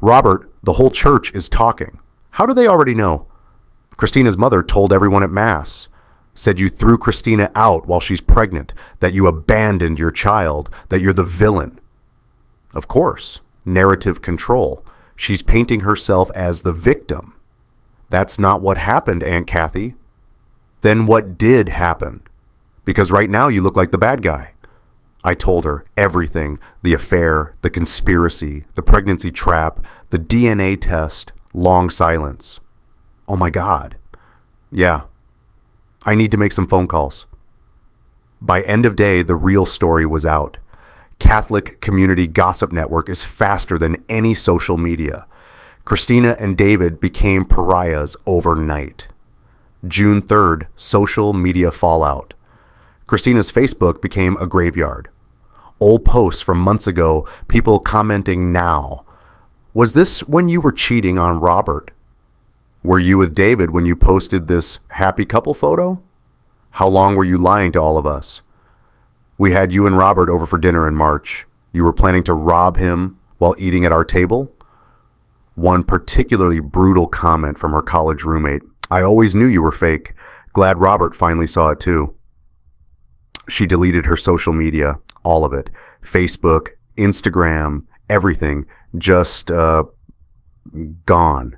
Robert, the whole church is talking. How do they already know? Christina's mother told everyone at Mass. Said you threw Christina out while she's pregnant, that you abandoned your child, that you're the villain. Of course, narrative control. She's painting herself as the victim. That's not what happened, Aunt Kathy. Then what did happen? Because right now you look like the bad guy. I told her everything, the affair, the conspiracy, the pregnancy trap, the DNA test, long silence. Oh my God. Yeah. I need to make some phone calls. By end of day, the real story was out. Catholic Community Gossip Network is faster than any social media. Christina and David became pariahs overnight. June 3rd, social media fallout. Christina's Facebook became a graveyard. Old posts from months ago, people commenting now. Was this when you were cheating on Robert? Were you with David when you posted this happy couple photo? How long were you lying to all of us? We had you and Robert over for dinner in March. You were planning to rob him while eating at our table? One particularly brutal comment from her college roommate: "I always knew you were fake. Glad Robert finally saw it too." She deleted her social media, all of it. Facebook, Instagram, everything, just gone.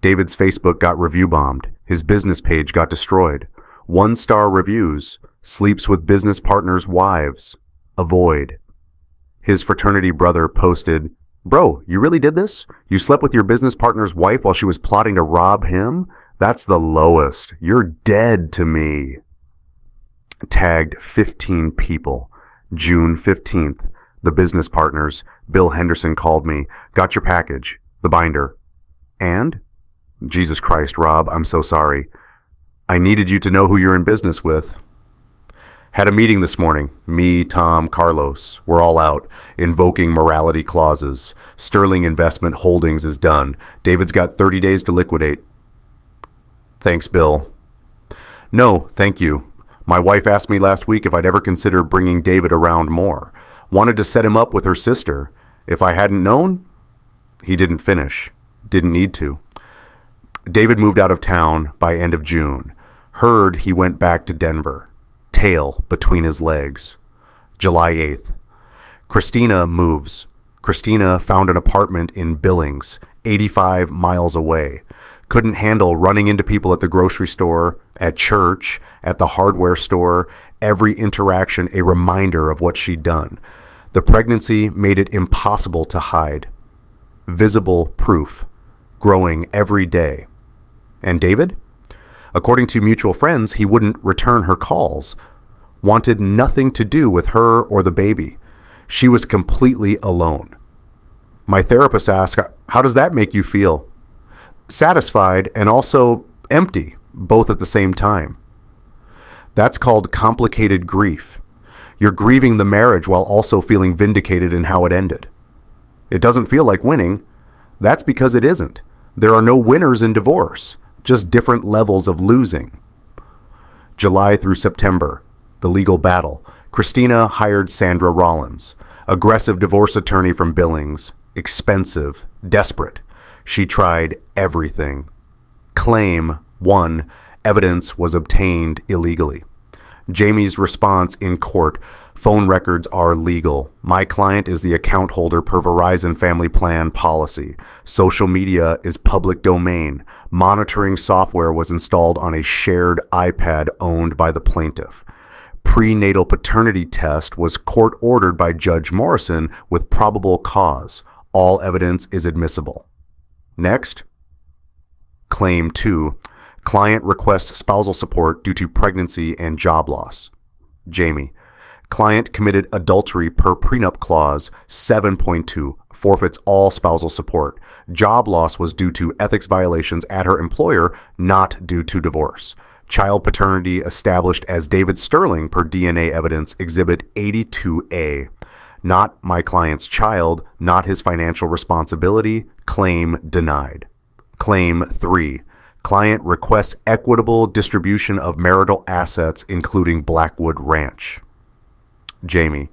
David's Facebook got review bombed. His business page got destroyed. 1-star reviews. Sleeps with business partners' wives. Avoid. His fraternity brother posted, "Bro, you really did this? You slept with your business partner's wife while she was plotting to rob him? That's the lowest. You're dead to me." Tagged 15 people. June 15th. The business partners. Bill Henderson called me. "Got your package. The binder." "And?" "Jesus Christ, Rob, I'm so sorry. I needed you to know who you're in business with." Had a meeting this morning. Me, Tom, Carlos. We're all out, invoking morality clauses. Sterling Investment Holdings is done. David's got 30 days to liquidate. "Thanks, Bill." "No, thank you. My wife asked me last week if I'd ever consider bringing David around more. Wanted to set him up with her sister. If I hadn't known..." He didn't finish. Didn't need to. David moved out of town by end of June. Heard he went back to Denver. Tail between his legs. July 8th. Christina moves. Christina found an apartment in Billings, 85 miles away. Couldn't handle running into people at the grocery store, at church, at the hardware store, every interaction a reminder of what she'd done. The pregnancy made it impossible to hide. Visible proof, growing every day. And David? According to mutual friends, he wouldn't return her calls. Wanted nothing to do with her or the baby. She was completely alone. My therapist asked, "How does that make you feel?" Satisfied and also empty, both at the same time. That's called complicated grief. You're grieving the marriage while also feeling vindicated in how it ended. It doesn't feel like winning. That's because it isn't. There are no winners in divorce, just different levels of losing. July through September, the legal battle. Christina hired Sandra Rollins, aggressive divorce attorney from Billings, expensive, desperate. She tried everything. Claim 1. Evidence was obtained illegally. Jamie's response in court: "Phone records are legal. My client is the account holder per Verizon Family Plan policy. Social media is public domain. Monitoring software was installed on a shared iPad owned by the plaintiff. Prenatal paternity test was court-ordered by Judge Morrison with probable cause. All evidence is admissible." Next. Claim 2. Client requests spousal support due to pregnancy and job loss. Jamie. Client committed adultery per prenup clause 7.2, forfeits all spousal support. Job loss was due to ethics violations at her employer, not due to divorce. Child paternity established as David Sterling per DNA evidence, Exhibit 82A. Not my client's child, not his financial responsibility. Claim denied. Claim 3. Client requests equitable distribution of marital assets, including Blackwood Ranch. Jamie.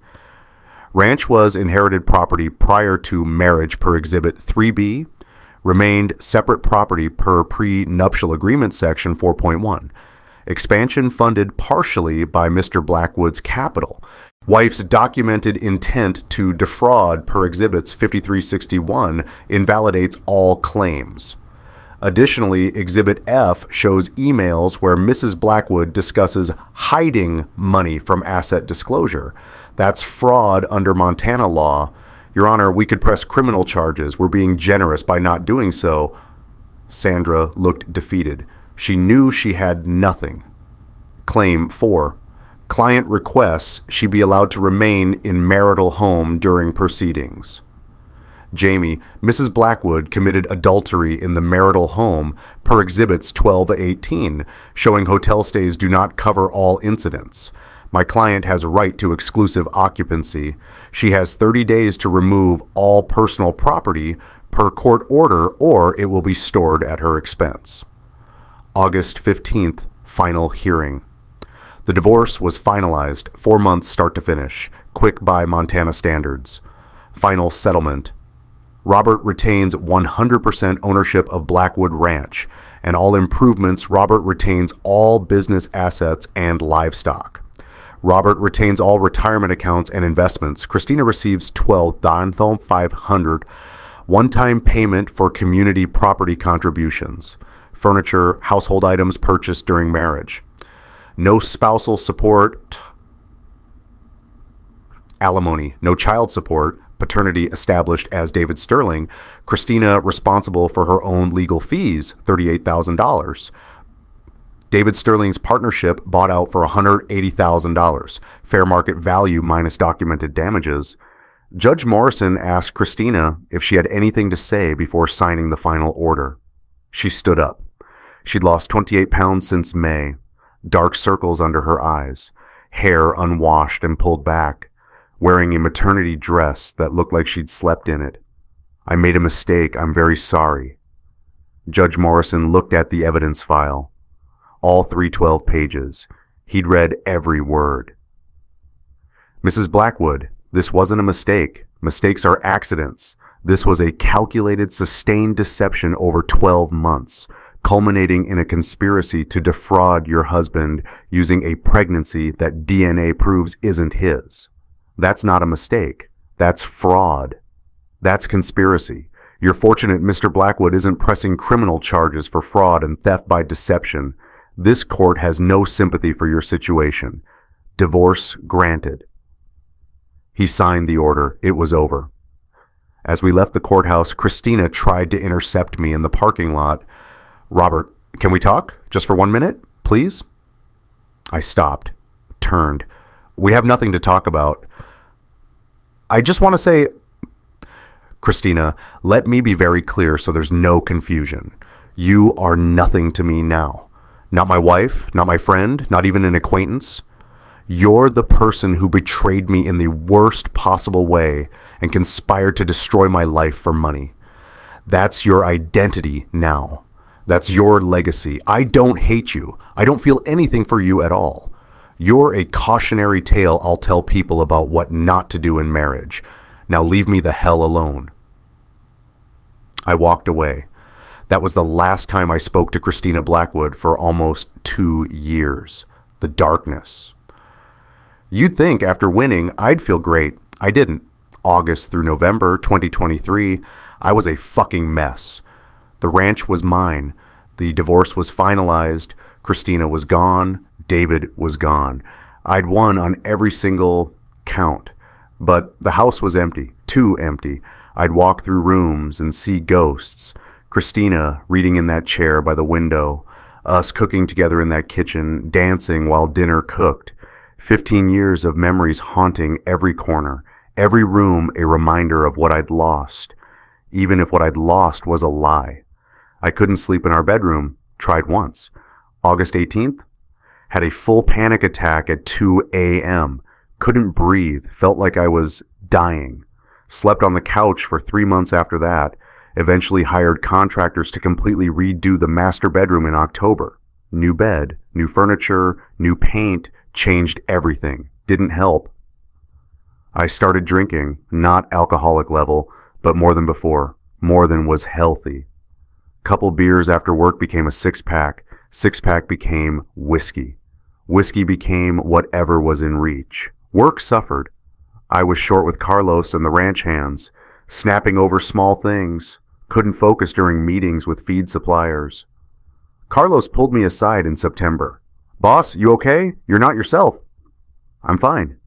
Ranch was inherited property prior to marriage per Exhibit 3B, remained separate property per prenuptial agreement section 4.1. Expansion funded partially by Mr. Blackwood's capital. Wife's documented intent to defraud per Exhibits 5361 invalidates all claims. Additionally, Exhibit F shows emails where Mrs. Blackwood discusses hiding money from asset disclosure. That's fraud under Montana law. Your Honor, we could press criminal charges. We're being generous by not doing so. Sandra looked defeated. She knew she had nothing. Claim 4. Client requests she be allowed to remain in marital home during proceedings. Jamie. Mrs. Blackwood committed adultery in the marital home per Exhibits 12-18, showing hotel stays do not cover all incidents. My client has a right to exclusive occupancy. She has 30 days to remove all personal property per court order, or it will be stored at her expense. August 15th, final hearing. The divorce was finalized, 4 months start to finish, quick by Montana standards. Final settlement. Robert retains 100% ownership of Blackwood Ranch, and all improvements. Robert retains all business assets and livestock. Robert retains all retirement accounts and investments. Christina receives 12,500 one-time payment for community property contributions, furniture, household items purchased during marriage. No spousal support, alimony, no child support, paternity established as David Sterling. Christina responsible for her own legal fees, $38,000. David Sterling's partnership bought out for $180,000, fair market value minus documented damages. Judge Morrison asked Christina if she had anything to say before signing the final order. She stood up. She'd lost 28 pounds since May, dark circles under her eyes, hair unwashed and pulled back, wearing a maternity dress that looked like she'd slept in it. I made a mistake. I'm very sorry. Judge Morrison looked at the evidence file. All 312 pages. He'd read every word. Mrs. Blackwood, this wasn't a mistake. Mistakes are accidents. This was a calculated, sustained deception over 12 months, culminating in a conspiracy to defraud your husband using a pregnancy that DNA proves isn't his. That's not a mistake. That's fraud. That's conspiracy. You're fortunate Mr. Blackwood isn't pressing criminal charges for fraud and theft by deception. This court has no sympathy for your situation. Divorce granted. He signed the order. It was over. As we left the courthouse, Christina tried to intercept me in the parking lot. Robert, can we talk? Just for 1 minute, please? I stopped, turned. We have nothing to talk about. I just want to say, Christina, let me be very clear so there's no confusion. You are nothing to me now. Not my wife, not my friend, not even an acquaintance. You're the person who betrayed me in the worst possible way and conspired to destroy my life for money. That's your identity now. That's your legacy. I don't hate you. I don't feel anything for you at all. You're a cautionary tale I'll tell people about what not to do in marriage. Now leave me the hell alone. I walked away. That was the last time I spoke to Christina Blackwood for almost 2 years. The darkness. You'd think after winning, I'd feel great. I didn't. August through November 2023, I was a fucking mess. The ranch was mine. The divorce was finalized. Christina was gone. David was gone. I'd won on every single count. But the house was empty. Too empty. I'd walk through rooms and see ghosts. Christina reading in that chair by the window, us cooking together in that kitchen, dancing while dinner cooked. 15 years of memories haunting every corner, every room a reminder of what I'd lost, even if what I'd lost was a lie. I couldn't sleep in our bedroom, tried once. August 18th, had a full panic attack at 2 a.m., couldn't breathe, felt like I was dying. Slept on the couch for 3 months after that. Eventually hired contractors to completely redo the master bedroom in October. New bed, new furniture, new paint, changed everything. Didn't help. I started drinking, not alcoholic level, but more than before. More than was healthy. Couple beers after work became a six-pack. Six-pack became whiskey. Whiskey became whatever was in reach. Work suffered. I was short with Carlos and the ranch hands, snapping over small things. Couldn't focus during meetings with feed suppliers. Carlos pulled me aside in September. Boss, you okay? You're not yourself. I'm fine.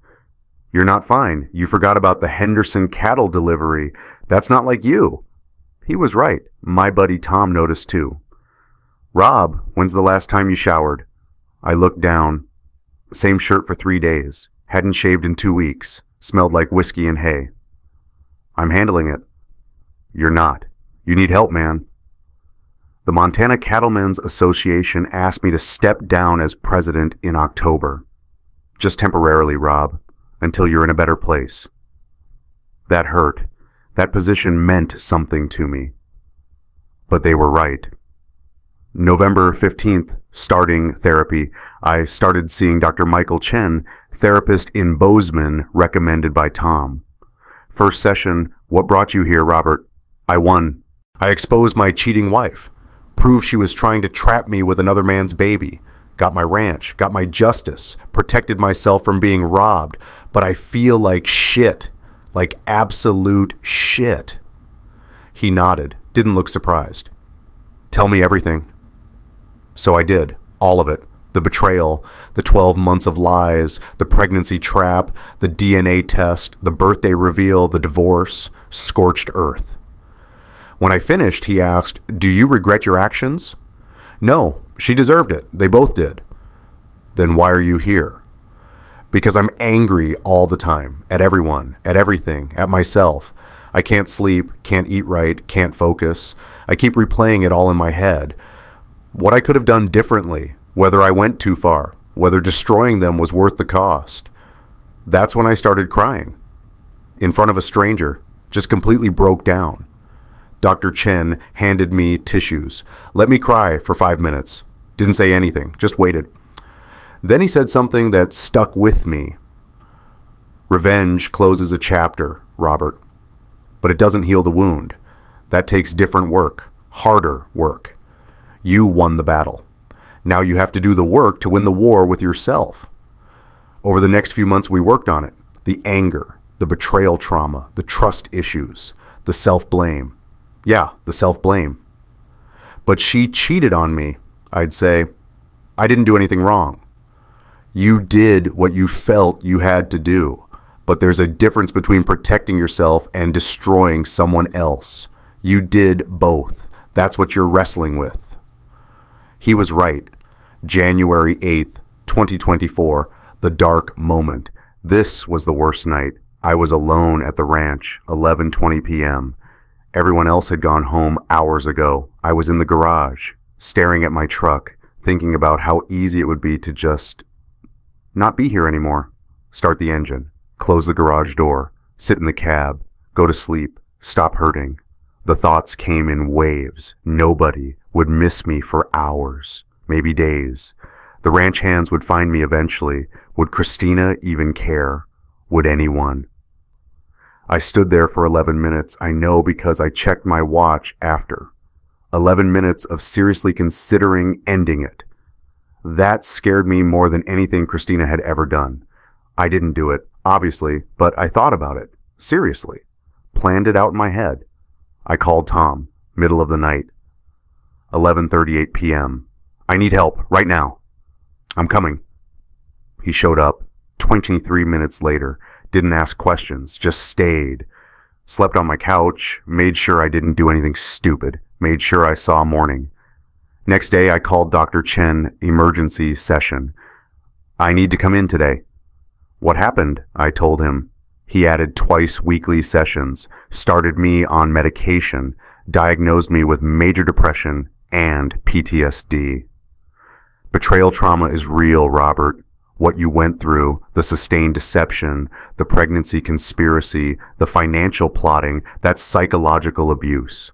You're not fine. You forgot about the Henderson cattle delivery. That's not like you. He was right. My buddy Tom noticed too. Rob, when's the last time you showered? I looked down. Same shirt for 3 days. Hadn't shaved in 2 weeks. Smelled like whiskey and hay. I'm handling it. You're not. You need help, man. The Montana Cattlemen's Association asked me to step down as president in October. Just temporarily, Rob, until you're in a better place. That hurt. That position meant something to me. But they were right. November 15th, starting therapy, I started seeing Dr. Michael Chen, therapist in Bozeman, recommended by Tom. First session, what brought you here, Robert? I won. I exposed my cheating wife, proved she was trying to trap me with another man's baby, got my ranch, got my justice, protected myself from being robbed, but I feel like shit, like absolute shit. He nodded, didn't look surprised. Tell me everything. So I did, all of it. The betrayal, the 12 months of lies, the pregnancy trap, the DNA test, the birthday reveal, the divorce, scorched earth. When I finished, he asked, "Do you regret your actions?" No, she deserved it. They both did. Then why are you here? Because I'm angry all the time, at everyone, at everything, at myself. I can't sleep, can't eat right, can't focus. I keep replaying it all in my head. What I could have done differently, whether I went too far, whether destroying them was worth the cost. That's when I started crying. In front of a stranger, just completely broke down. Dr. Chen handed me tissues. Let me cry for 5 minutes. Didn't say anything, just waited. Then he said something that stuck with me. Revenge closes a chapter, Robert, but it doesn't heal the wound. That takes different work, harder work. You won the battle. Now you have to do the work to win the war with yourself. Over the next few months we worked on it. The anger, the betrayal trauma, the trust issues, the self-blame. Yeah, the self-blame. But she cheated on me, I'd say. I didn't do anything wrong. You did what you felt you had to do. But there's a difference between protecting yourself and destroying someone else. You did both. That's what you're wrestling with. He was right. January 8th, 2024, the dark moment. This was the worst night. I was alone at the ranch, 11:20 p.m. Everyone else had gone home hours ago. I was in the garage, staring at my truck, thinking about how easy it would be to just not be here anymore. Start the engine, close the garage door, sit in the cab, go to sleep, stop hurting. The thoughts came in waves. Nobody would miss me for hours, maybe days. The ranch hands would find me eventually. Would Christina even care? Would anyone? I stood there for 11 minutes, I know because I checked my watch after. 11 minutes of seriously considering ending it. That scared me more than anything Christina had ever done. I didn't do it, obviously, but I thought about it, seriously. Planned it out in my head. I called Tom, middle of the night. 11:38 p.m. I need help, right now. I'm coming. He showed up, 23 minutes later. Didn't ask questions, just stayed. Slept on my couch, made sure I didn't do anything stupid, made sure I saw morning. Next day, I called Dr. Chen, emergency session. I need to come in today. What happened? I told him. He added twice weekly sessions, started me on medication, diagnosed me with major depression and PTSD. Betrayal trauma is real, Robert. What you went through, the sustained deception, the pregnancy conspiracy, the financial plotting, that's psychological abuse.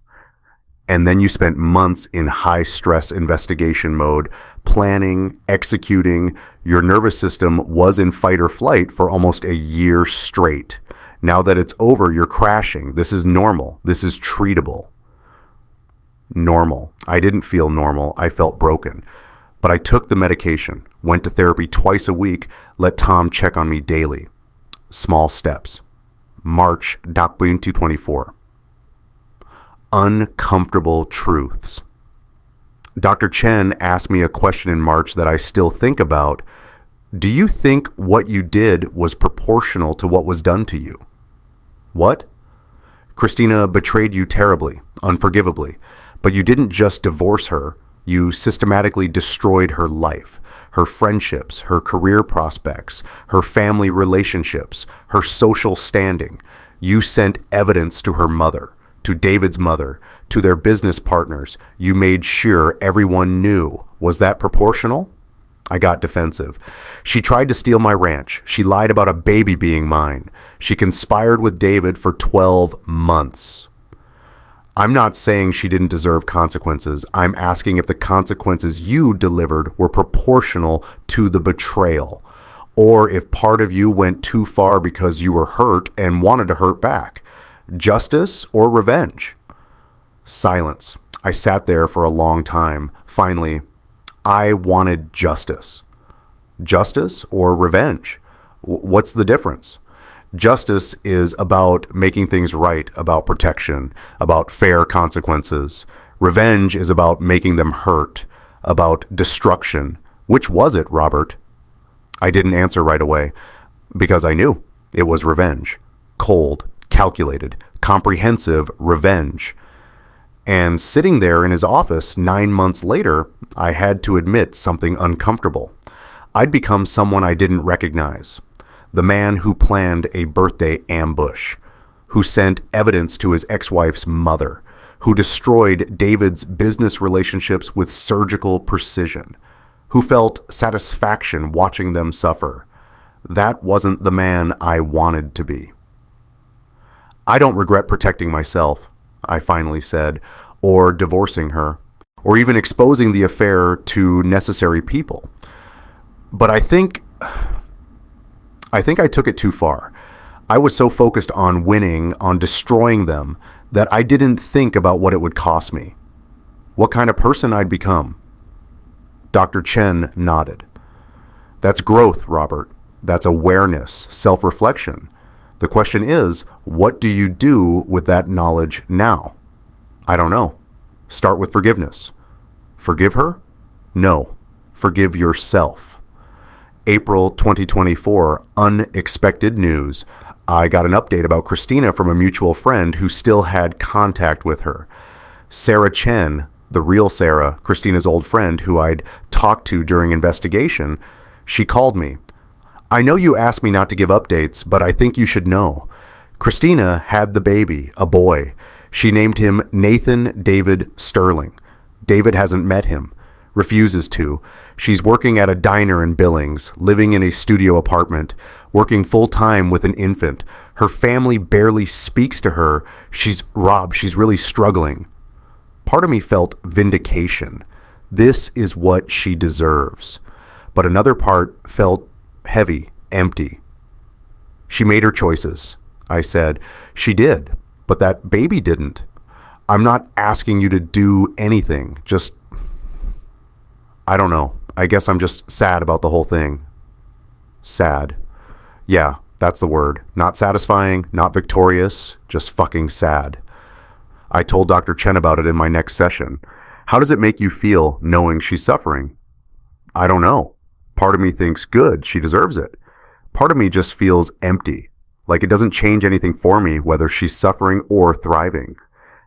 And then you spent months in high-stress investigation mode, planning, executing. Your nervous system was in fight or flight for almost a year straight. Now that it's over, you're crashing. This is normal. This is treatable. Normal. I didn't feel normal. I felt broken. But I took the medication, went to therapy twice a week, let Tom check on me daily. Small steps. March 2024. Uncomfortable truths. Dr. Chen asked me a question in March that I still think about. Do you think what you did was proportional to what was done to you? What? Christina betrayed you terribly, unforgivably, but you didn't just divorce her. You systematically destroyed her life, her friendships, her career prospects, her family relationships, her social standing. You sent evidence to her mother, to David's mother, to their business partners. You made sure everyone knew. Was that proportional? I got defensive. She tried to steal my ranch. She lied about a baby being mine. She conspired with David for 12 months. I'm not saying she didn't deserve consequences. I'm asking if the consequences you delivered were proportional to the betrayal, or if part of you went too far because you were hurt and wanted to hurt back. Justice or revenge? Silence. I sat there for a long time. Finally, I wanted justice. Justice or revenge? What's the difference? Justice is about making things right, about protection, about fair consequences. Revenge is about making them hurt, about destruction. Which was it, Robert? I didn't answer right away because I knew it was revenge. Cold, calculated, comprehensive revenge. And sitting there in his office 9 months later, I had to admit something uncomfortable. I'd become someone I didn't recognize. The man who planned a birthday ambush, who sent evidence to his ex-wife's mother, who destroyed David's business relationships with surgical precision, who felt satisfaction watching them suffer. That wasn't the man I wanted to be. I don't regret protecting myself, I finally said, or divorcing her, or even exposing the affair to necessary people. But I think I took it too far. I was so focused on winning, on destroying them, that I didn't think about what it would cost me, what kind of person I'd become. Dr. Chen nodded. That's growth, Robert. That's awareness, self-reflection. The question is, what do you do with that knowledge now? I don't know. Start with forgiveness. Forgive her? No. Forgive yourself. April 2024, unexpected news. I got an update about Christina from a mutual friend who still had contact with her. Sarah Chen, the real Sarah, Christina's old friend who I'd talked to during investigation, she called me. I know you asked me not to give updates, but I think you should know. Christina had the baby, a boy. She named him Nathan David Sterling. David hasn't met him. Refuses to. She's working at a diner in Billings, living in a studio apartment, working full-time with an infant. Her family barely speaks to her. She's really struggling. Part of me felt vindication. This is what she deserves. But another part felt heavy, empty. She made her choices, I said. She did, but that baby didn't. I'm not asking you to do anything. I don't know. I guess I'm just sad about the whole thing. Sad. Yeah, that's the word. Not satisfying, not victorious, just fucking sad. I told Dr. Chen about it in my next session. How does it make you feel knowing she's suffering? I don't know. Part of me thinks good, she deserves it. Part of me just feels empty, like it doesn't change anything for me whether she's suffering or thriving.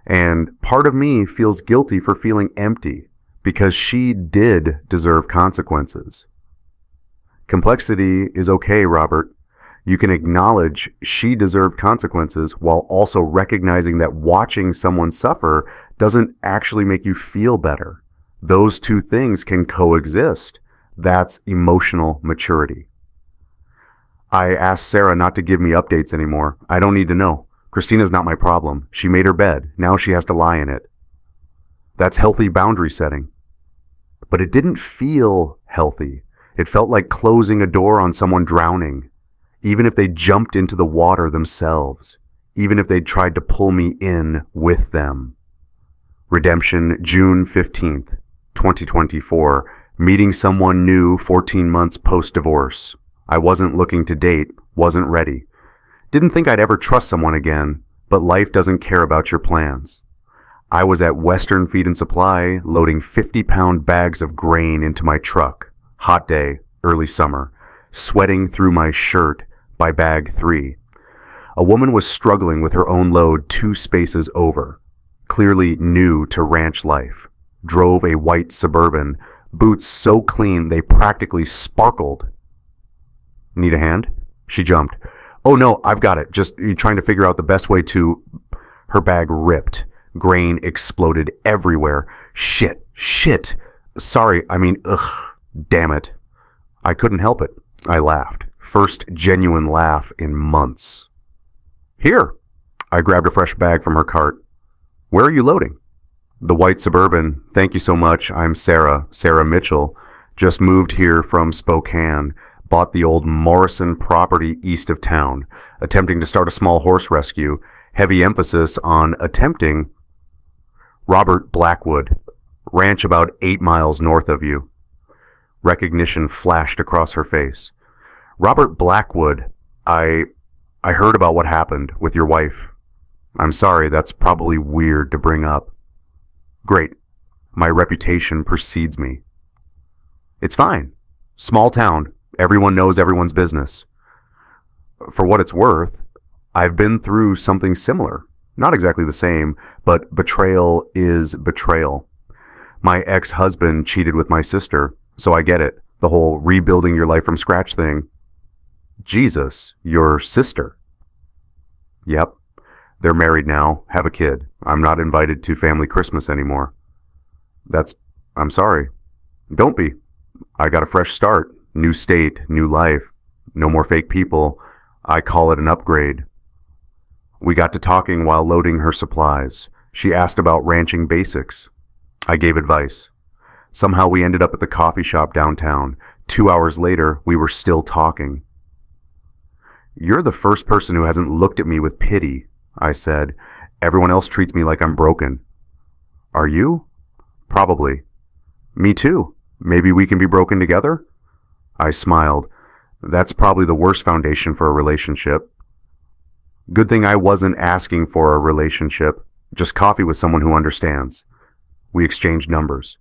And part of me feels guilty for feeling empty, because she did deserve consequences. Complexity is okay, Robert. You can acknowledge she deserved consequences while also recognizing that watching someone suffer doesn't actually make you feel better. Those two things can coexist. That's emotional maturity. I asked Sarah not to give me updates anymore. I don't need to know. Christina's not my problem. She made her bed. Now she has to lie in it. That's healthy boundary setting. But it didn't feel healthy. It felt like closing a door on someone drowning, even if they jumped into the water themselves, even if they tried to pull me in with them. Redemption, June 15th, 2024. Meeting someone new 14 months post-divorce. I wasn't looking to date, wasn't ready. Didn't think I'd ever trust someone again, but life doesn't care about your plans. I was at Western Feed and Supply loading 50-pound bags of grain into my truck. Hot day, early summer. Sweating through my shirt by bag 3. A woman was struggling with her own load 2 spaces over. Clearly new to ranch life. Drove a white Suburban. Boots so clean they practically sparkled. Need a hand? She jumped. Oh no, I've got it. Just trying to figure out the best way to... Her bag ripped. Grain exploded everywhere. Shit. Sorry, damn it. I couldn't help it. I laughed. First genuine laugh in months. Here. I grabbed a fresh bag from her cart. Where are you loading? The white Suburban. Thank you so much. I'm Sarah Mitchell. Just moved here from Spokane. Bought the old Morrison property east of town. Attempting to start a small horse rescue. Heavy emphasis on attempting. Robert Blackwood, ranch about 8 miles north of you. Recognition flashed across her face. Robert Blackwood, I heard about what happened with your wife. I'm sorry, that's probably weird to bring up. Great. My reputation precedes me. It's fine. Small town. Everyone knows everyone's business. For what it's worth, I've been through something similar. Not exactly the same, but betrayal is betrayal. My ex-husband cheated with my sister, so I get it. The whole rebuilding your life from scratch thing. Jesus, your sister. Yep. They're married now, have a kid. I'm not invited to family Christmas anymore. I'm sorry. Don't be. I got a fresh start. New state, new life. No more fake people. I call it an upgrade. We got to talking while loading her supplies. She asked about ranching basics. I gave advice. Somehow we ended up at the coffee shop downtown. 2 hours later, we were still talking. You're the first person who hasn't looked at me with pity, I said. Everyone else treats me like I'm broken. Are you? Probably. Me too. Maybe we can be broken together? I smiled. That's probably the worst foundation for a relationship. Good thing I wasn't asking for a relationship, just coffee with someone who understands. We exchanged numbers.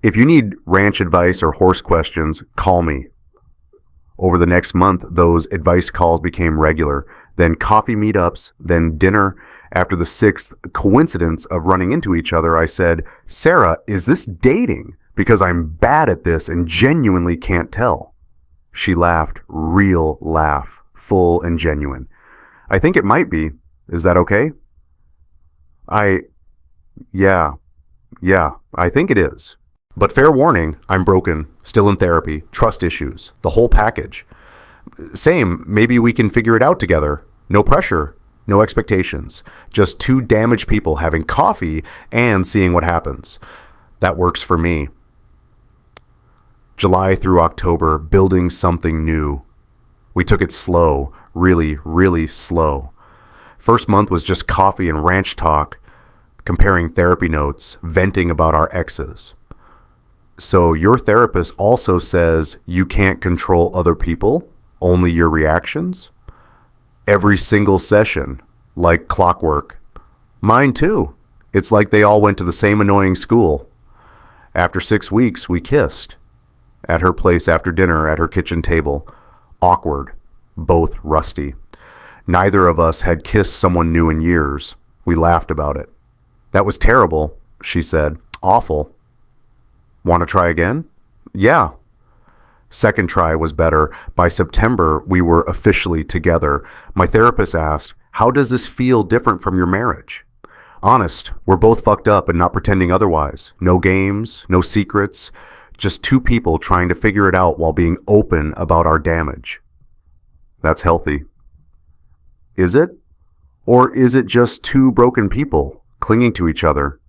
If you need ranch advice or horse questions, call me. Over the next month, those advice calls became regular, then coffee meetups, then dinner. After the 6th coincidence of running into each other, I said, Sarah, is this dating? Because I'm bad at this and genuinely can't tell. She laughed, real laugh, full and genuine. I think it might be. Is that okay? Yeah, I think it is. But fair warning, I'm broken, still in therapy, trust issues, the whole package. Same, maybe we can figure it out together. No pressure, no expectations. Just two damaged people having coffee and seeing what happens. That works for me. July through October, building something new. We took it slow, really, really slow. First month was just coffee and ranch talk, comparing therapy notes, venting about our exes. So your therapist also says you can't control other people, only your reactions? Every single session, like clockwork. Mine too. It's like they all went to the same annoying school. After 6 weeks, we kissed. At her place after dinner, at her kitchen table. Awkward. Both rusty. Neither of us had kissed someone new in years. We laughed about it. That was terrible, she said. Awful. Want to try again? Yeah. Second try was better. By September, we were officially together. My therapist asked, how does this feel different from your marriage? Honest, we're both fucked up and not pretending otherwise. No games, no secrets. Just two people trying to figure it out while being open about our damage. That's healthy. Is it? Or is it just two broken people clinging to each other?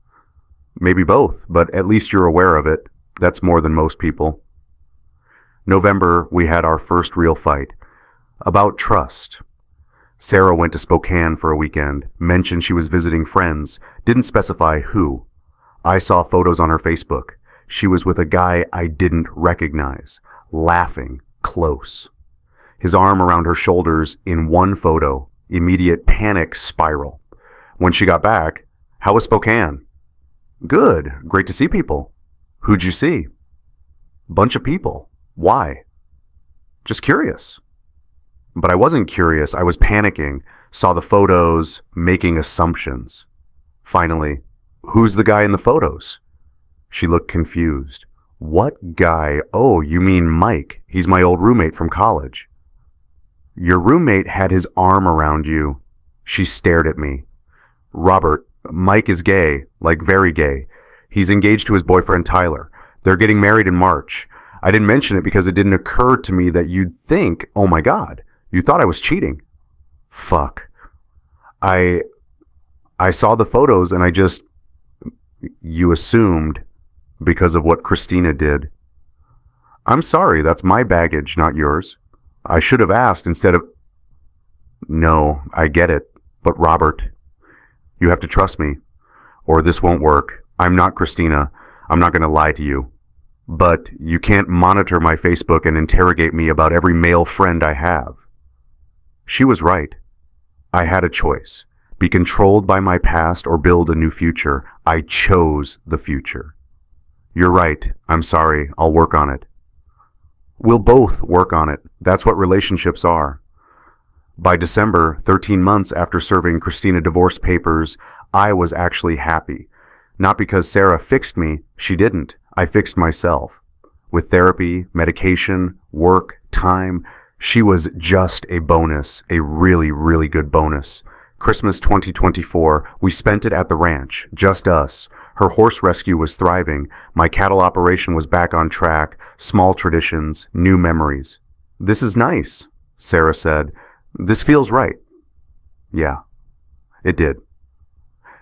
Maybe both, but at least you're aware of it. That's more than most people. November, we had our first real fight. About trust. Sarah went to Spokane for a weekend, mentioned she was visiting friends, didn't specify who. I saw photos on her Facebook. She was with a guy I didn't recognize, laughing, close. His arm around her shoulders in one photo, immediate panic spiral. When she got back, how was Spokane? Good, great to see people. Who'd you see? Bunch of people. Why? Just curious. But I wasn't curious, I was panicking, saw the photos, making assumptions. Finally, who's the guy in the photos? She looked confused. What guy? Oh, you mean Mike. He's my old roommate from college. Your roommate had his arm around you. She stared at me. Robert, Mike is gay, like very gay. He's engaged to his boyfriend Tyler. They're getting married in March. I didn't mention it because it didn't occur to me that you'd think, oh my God, you thought I was cheating. Fuck. I saw the photos and you assumed because of what Christina did. I'm sorry, that's my baggage, not yours. I should have asked instead of... No, I get it. But Robert, you have to trust me. or this won't work. I'm not Christina. I'm not going to lie to you. But you can't monitor my Facebook and interrogate me about every male friend I have. She was right. I had a choice. Be controlled by my past or build a new future. I chose the future. You're right. I'm sorry. I'll work on it. We'll both work on it. That's what relationships are. By December, 13 months after serving Christina divorce papers, I was actually happy. Not because Sarah fixed me. She didn't. I fixed myself. With therapy, medication, work, time, she was just a bonus, a really, really good bonus. Christmas 2024, we spent it at the ranch, just us. Her horse rescue was thriving. My cattle operation was back on track. Small traditions, new memories. This is nice, Sarah said. This feels right. Yeah, it did.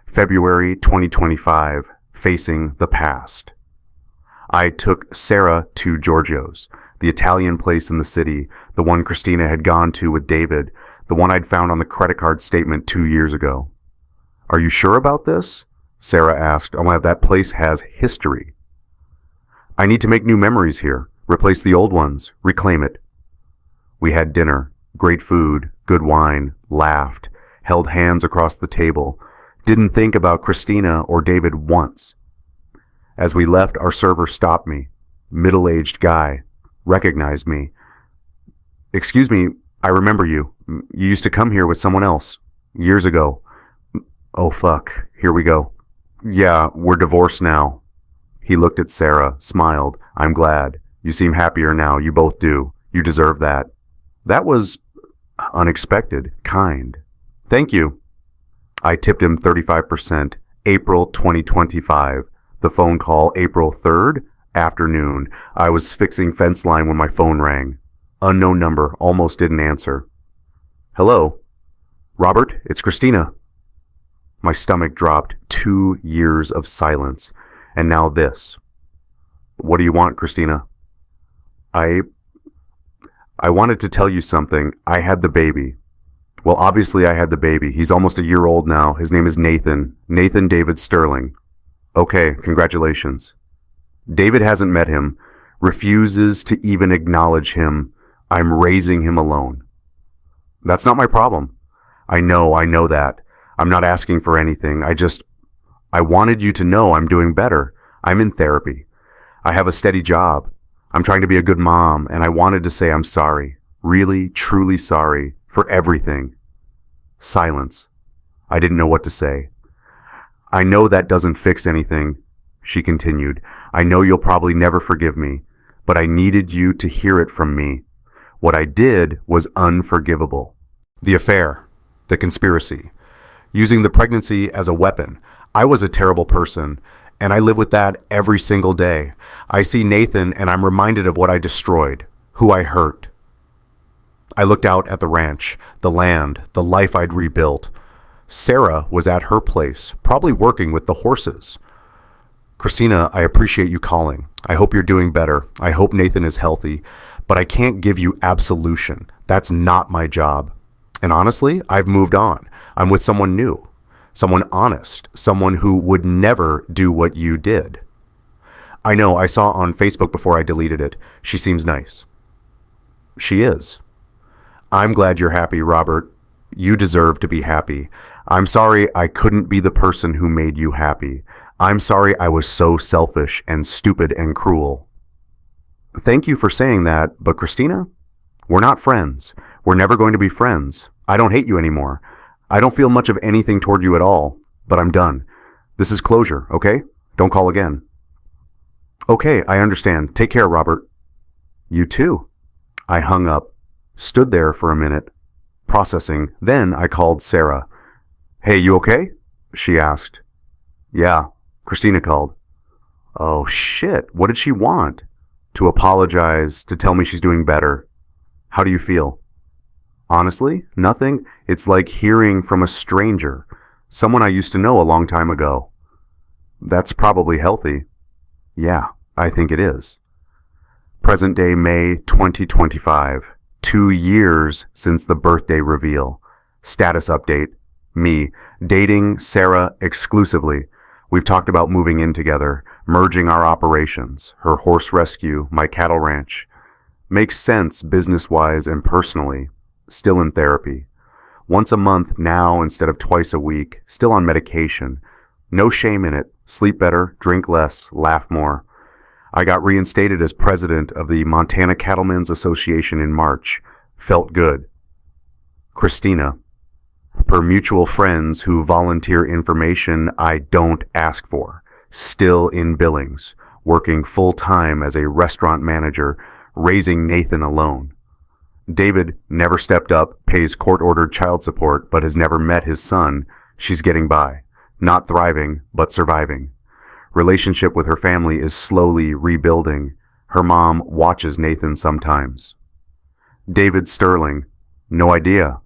February 2025, facing the past. I took Sarah to Giorgio's, the Italian place in the city, the one Christina had gone to with David, the one I'd found on the credit card statement 2 years ago. Are you sure about this? Sarah asked. Oh, that place has history. I need to make new memories here, replace the old ones, reclaim it. We had dinner, great food, good wine, laughed, held hands across the table, didn't think about Christina or David once. As we left, our server stopped me. Middle-aged guy. Recognized me. Excuse me, I remember you. You used to come here with someone else. Years ago. Oh fuck, here we go. Yeah, we're divorced now. He looked at Sarah, smiled. I'm glad. You seem happier now, you both do. You deserve that. That was unexpected, kind. Thank you. I tipped him 35%. April 2025. The phone call, April 3rd, afternoon. I was fixing fence line when my phone rang. Unknown number, almost didn't answer. Hello? Robert, it's Christina. My stomach dropped. 2 years of silence. And now this. What do you want, Christina? I wanted to tell you something. I had the baby. Well, obviously I had the baby. He's almost a year old now. His name is Nathan. Nathan David Sterling. Okay, congratulations. David hasn't met him. Refuses to even acknowledge him. I'm raising him alone. That's not my problem. I know that. I'm not asking for anything. I wanted you to know I'm doing better. I'm in therapy. I have a steady job. I'm trying to be a good mom, and I wanted to say I'm sorry. Really, truly sorry for everything. Silence. I didn't know what to say. I know that doesn't fix anything, she continued. I know you'll probably never forgive me, but I needed you to hear it from me. What I did was unforgivable. The affair, the conspiracy, using the pregnancy as a weapon. I was a terrible person, and I live with that every single day. I see Nathan, and I'm reminded of what I destroyed, who I hurt. I looked out at the ranch, the land, the life I'd rebuilt. Sarah was at her place, probably working with the horses. Christina, I appreciate you calling. I hope you're doing better. I hope Nathan is healthy, but I can't give you absolution. That's not my job. And honestly, I've moved on. I'm with someone new, someone honest, someone who would never do what you did. I know, I saw on Facebook before I deleted it. She seems nice. She is. I'm glad you're happy, Robert. You deserve to be happy. I'm sorry I couldn't be the person who made you happy. I'm sorry I was so selfish and stupid and cruel. Thank you for saying that, but Christina, we're not friends. We're never going to be friends. I don't hate you anymore. I don't feel much of anything toward you at all, but I'm done. This is closure, okay? Don't call again. Okay, I understand. Take care, Robert. You too. I hung up, stood there for a minute, processing. Then I called Sarah. Hey, you okay? She asked. Yeah, Christina called. Oh, shit. What did she want? To apologize, to tell me she's doing better. How do you feel? Honestly, nothing. It's like hearing from a stranger, someone I used to know a long time ago. That's probably healthy. Yeah, I think it is. Present day May 2025. 2 years since the birthday reveal. Status update. Me, dating Sarah exclusively. We've talked about moving in together, merging our operations, her horse rescue, my cattle ranch. Makes sense business-wise and personally. Still in therapy. Once a month now instead of twice a week. Still on medication. No shame in it. Sleep better, drink less, laugh more. I got reinstated as president of the Montana Cattlemen's Association in March. Felt good. Christina. Per mutual friends who volunteer information I don't ask for. Still in Billings. Working full-time as a restaurant manager, raising Nathan alone. David never stepped up, pays court-ordered child support, but has never met his son. She's getting by. Not thriving, but surviving. Relationship with her family is slowly rebuilding. Her mom watches Nathan sometimes. David Sterling. No idea.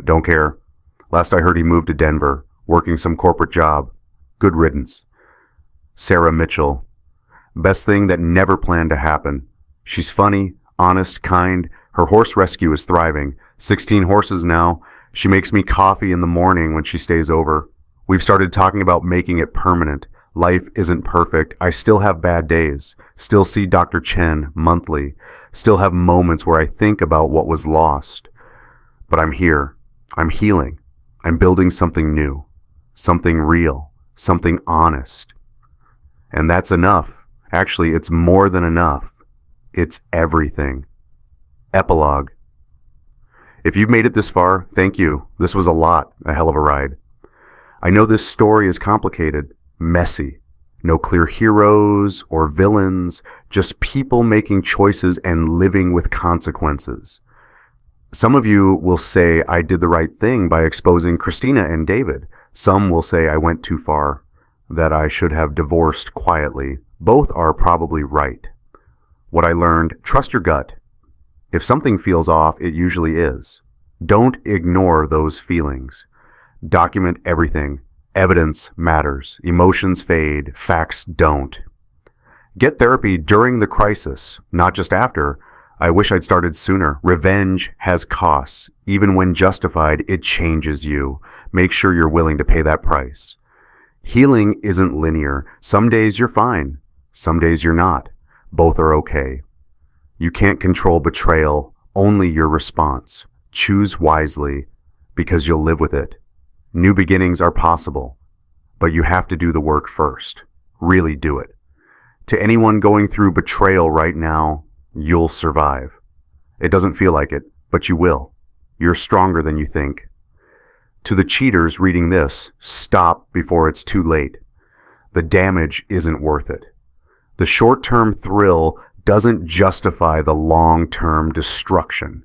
Don't care. Last I heard he moved to Denver, working some corporate job. Good riddance. Sarah Mitchell. Best thing that never planned to happen. She's funny, honest, kind. Her horse rescue is thriving. 16 horses now. She makes me coffee in the morning when she stays over. We've started talking about making it permanent. Life isn't perfect. I still have bad days. Still see Dr. Chen monthly. Still have moments where I think about what was lost. But I'm here. I'm healing. I'm building something new. Something real. Something honest. And that's enough. Actually, it's more than enough. It's everything. Epilogue. If you've made it this far, thank you. This was a hell of a ride. I know this story is complicated, messy. No clear heroes or villains, just people making choices and living with consequences. Some of you will say I did the right thing by exposing Christina and David. Some will say I went too far, that I should have divorced quietly. Both are probably right. What I learned, trust your gut. If something feels off, it usually is. Don't ignore those feelings. Document everything. Evidence matters. Emotions fade. Facts don't. Get therapy during the crisis, not just after. I wish I'd started sooner. Revenge has costs. Even when justified, it changes you. Make sure you're willing to pay that price. Healing isn't linear. Some days you're fine. Some days you're not. Both are okay. You can't control betrayal, only your response. Choose wisely, because you'll live with it. New beginnings are possible, but you have to do the work first. Really do it. To anyone going through betrayal right now, you'll survive. It doesn't feel like it, but you will. You're stronger than you think. To the cheaters reading this, stop before it's too late. The damage isn't worth it. The short-term thrill doesn't justify the long-term destruction.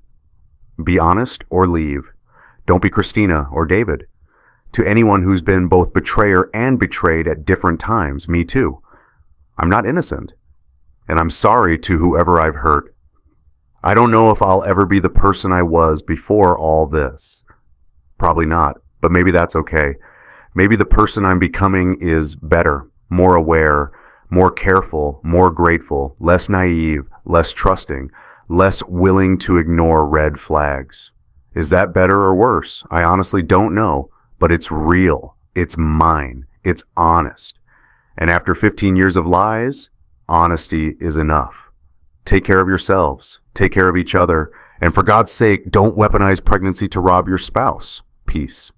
Be honest or leave. Don't be Christina or David. To anyone who's been both betrayer and betrayed at different times, me too. I'm not innocent. And I'm sorry to whoever I've hurt. I don't know if I'll ever be the person I was before all this. Probably not, but maybe that's okay. Maybe the person I'm becoming is better, more aware, more careful, more grateful, less naive, less trusting, less willing to ignore red flags. Is that better or worse? I honestly don't know, but it's real. It's mine. It's honest. And after 15 years of lies, honesty is enough. Take care of yourselves. Take care of each other. And for God's sake, don't weaponize pregnancy to rob your spouse. Peace.